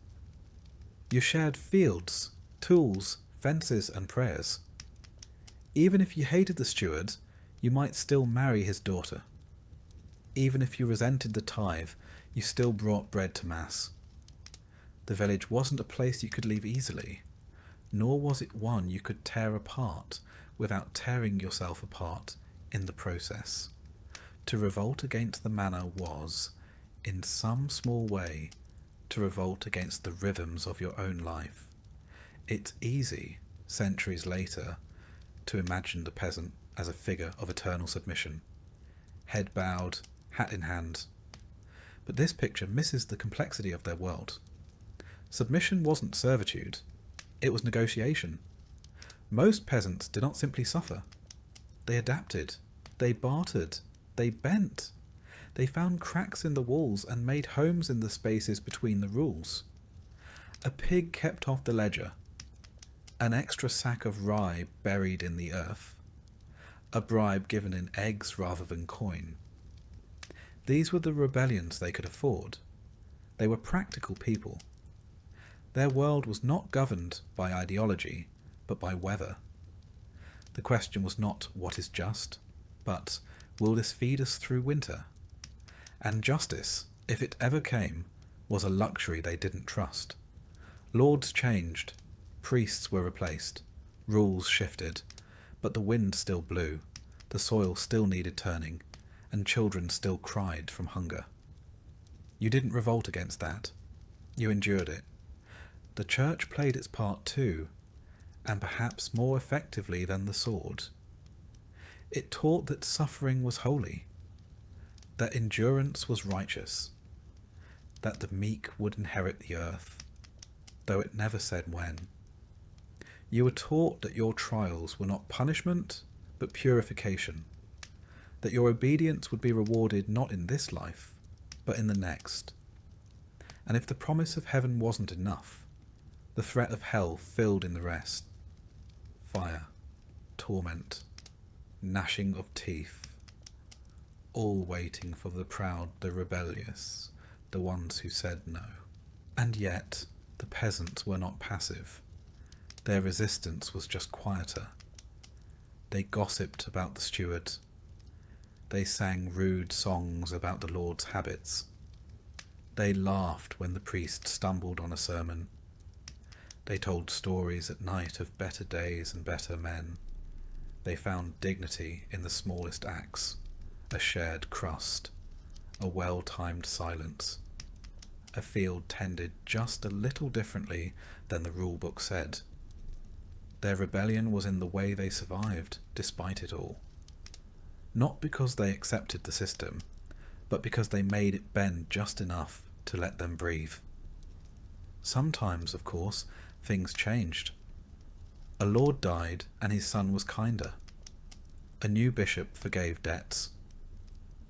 You shared fields, tools, fences and prayers. Even if you hated the steward, you might still marry his daughter. Even if you resented the tithe, you still brought bread to mass. The village wasn't a place you could leave easily, nor was it one you could tear apart without tearing yourself apart in the process. To revolt against the manor was, in some small way, to revolt against the rhythms of your own life. It's easy, centuries later, to imagine the peasant as a figure of eternal submission, head bowed, hat in hand. But this picture misses the complexity of their world. Submission wasn't servitude, it was negotiation. Most peasants did not simply suffer. They adapted, they bartered, they bent. They found cracks in the walls and made homes in the spaces between the rules. A pig kept off the ledger, an extra sack of rye buried in the earth, a bribe given in eggs rather than coin. These were the rebellions they could afford. They were practical people. Their world was not governed by ideology, but by weather. The question was not what is just, but will this feed us through winter? And justice, if it ever came, was a luxury they didn't trust. Lords changed, priests were replaced, rules shifted, but the wind still blew, the soil still needed turning, and children still cried from hunger. You didn't revolt against that. You endured it. The church played its part too, and perhaps more effectively than the sword. It taught that suffering was holy, that endurance was righteous, that the meek would inherit the earth, though it never said when. You were taught that your trials were not punishment, but purification, that your obedience would be rewarded not in this life, but in the next. And if the promise of heaven wasn't enough, the threat of hell filled in the rest. Fire, torment, gnashing of teeth, all waiting for the proud, the rebellious, the ones who said no. And yet, the peasants were not passive. Their resistance was just quieter. They gossiped about the steward. They sang rude songs about the Lord's habits. They laughed when the priest stumbled on a sermon. They told stories at night of better days and better men. They found dignity in the smallest acts, a shared crust, a well-timed silence, a field tended just a little differently than the rule book said. Their rebellion was in the way they survived, despite it all. Not because they accepted the system, but because they made it bend just enough to let them breathe. Sometimes, of course, things changed. A lord died and his son was kinder. A new bishop forgave debts.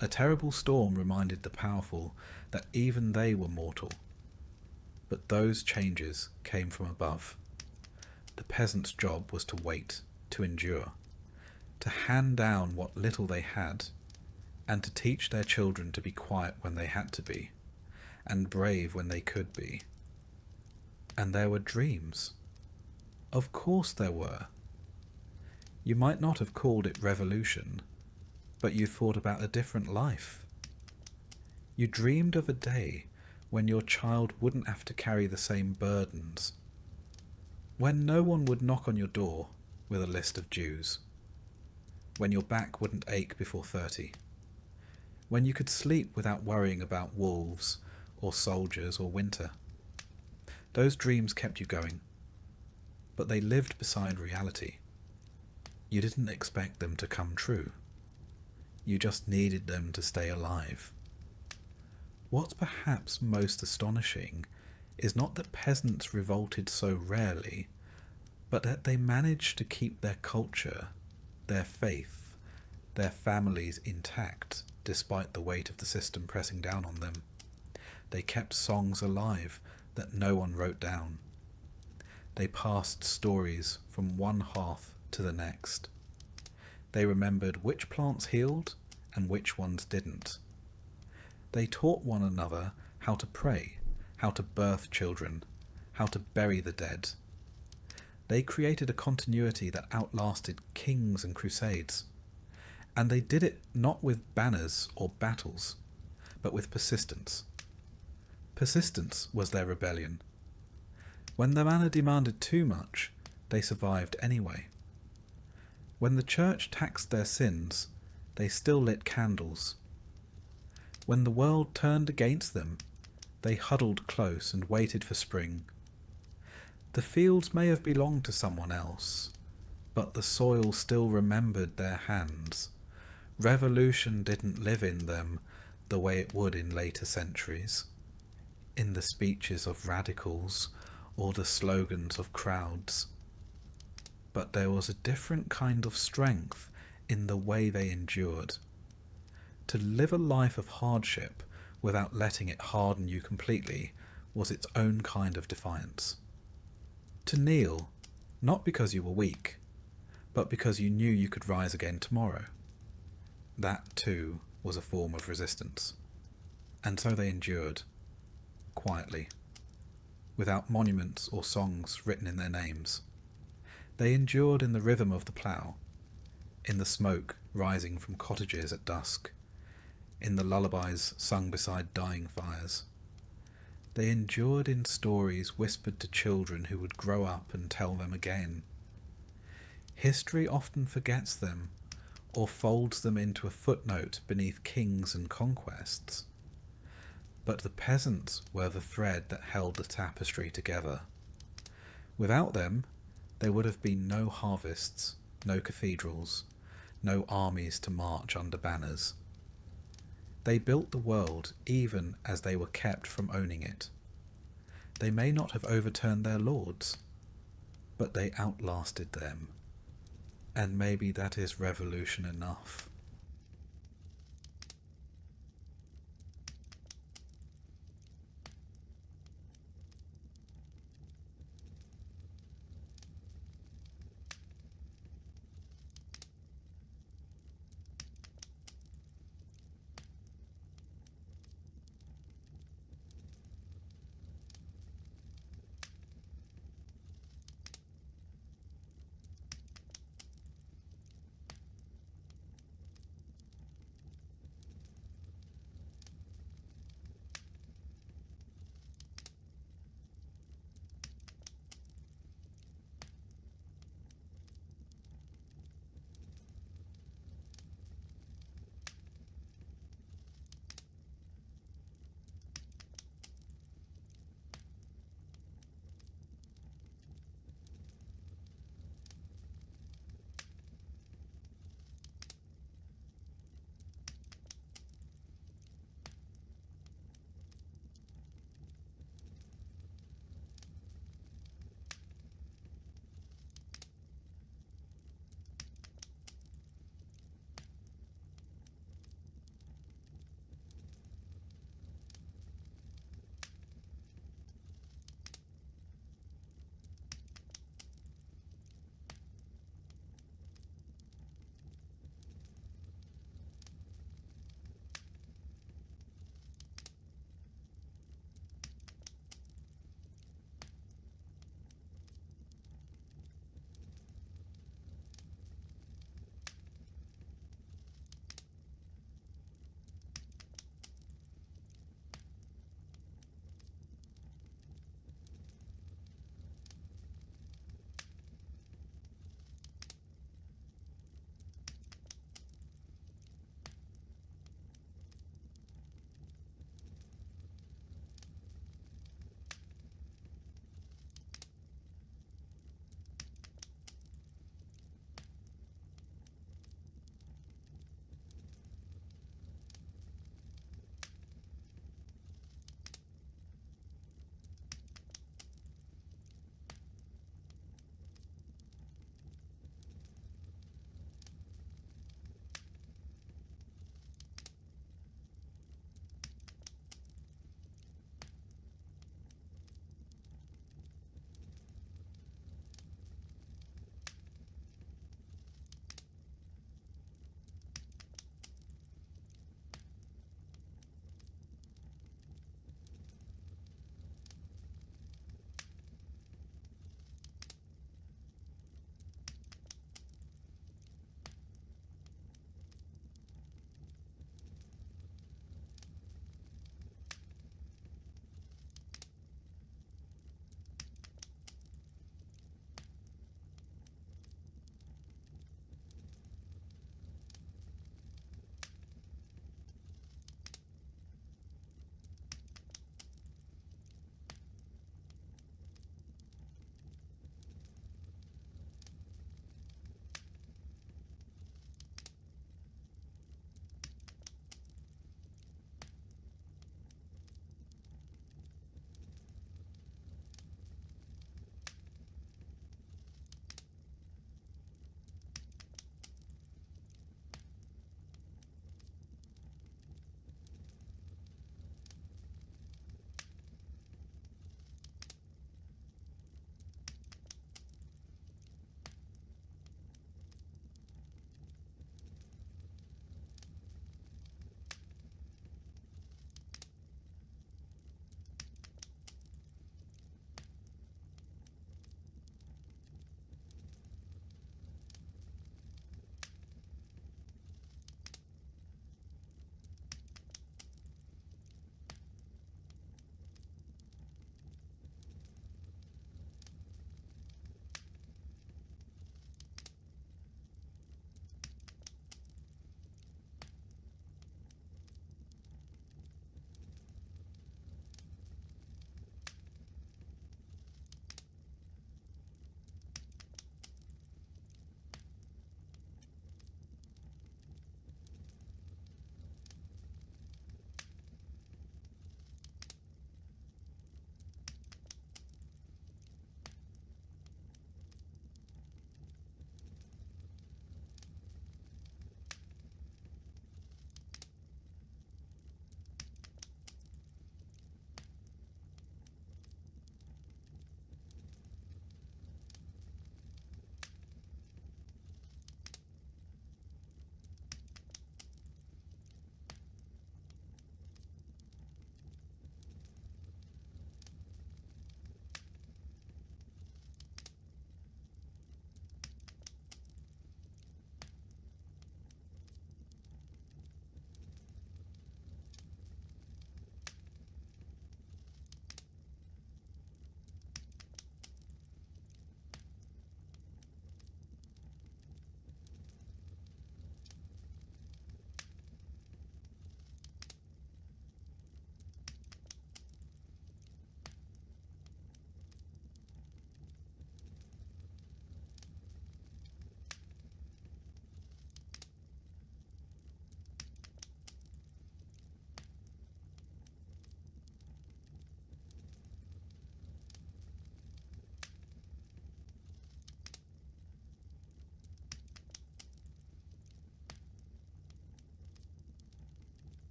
A terrible storm reminded the powerful that even they were mortal. But those changes came from above. The peasant's job was to wait, to endure, to hand down what little they had, and to teach their children to be quiet when they had to be, and brave when they could be. And there were dreams. Of course there were. You might not have called it revolution, but you thought about a different life. You dreamed of a day when your child wouldn't have to carry the same burdens, when no one would knock on your door with a list of dues, when your back wouldn't ache before 30, when you could sleep without worrying about wolves or soldiers or winter. Those dreams kept you going, but they lived beside reality. You didn't expect them to come true. You just needed them to stay alive. What's perhaps most astonishing is not that peasants revolted so rarely, but that they managed to keep their culture, their faith, their families intact despite the weight of the system pressing down on them. They kept songs alive that no one wrote down. They passed stories from one hearth to the next. They remembered which plants healed and which ones didn't. They taught one another how to pray, how to birth children, how to bury the dead. They created a continuity that outlasted kings and crusades. And they did it not with banners or battles, but with persistence. Persistence was their rebellion. When the manna demanded too much, they survived anyway. When the church taxed their sins, they still lit candles. When the world turned against them, they huddled close and waited for spring. The fields may have belonged to someone else, but the soil still remembered their hands. Revolution didn't live in them the way it would in later centuries, in the speeches of radicals or the slogans of crowds. But there was a different kind of strength in the way they endured. To live a life of hardship without letting it harden you completely was its own kind of defiance. To kneel, not because you were weak, but because you knew you could rise again tomorrow. That too was a form of resistance. And so they endured, quietly, without monuments or songs written in their names. They endured in the rhythm of the plough, in the smoke rising from cottages at dusk, in the lullabies sung beside dying fires. They endured in stories whispered to children who would grow up and tell them again. History often forgets them, or folds them into a footnote beneath kings and conquests. But the peasants were the thread that held the tapestry together. Without them, there would have been no harvests, no cathedrals, no armies to march under banners. They built the world even as they were kept from owning it. They may not have overturned their lords, but they outlasted them. And maybe that is revolution enough.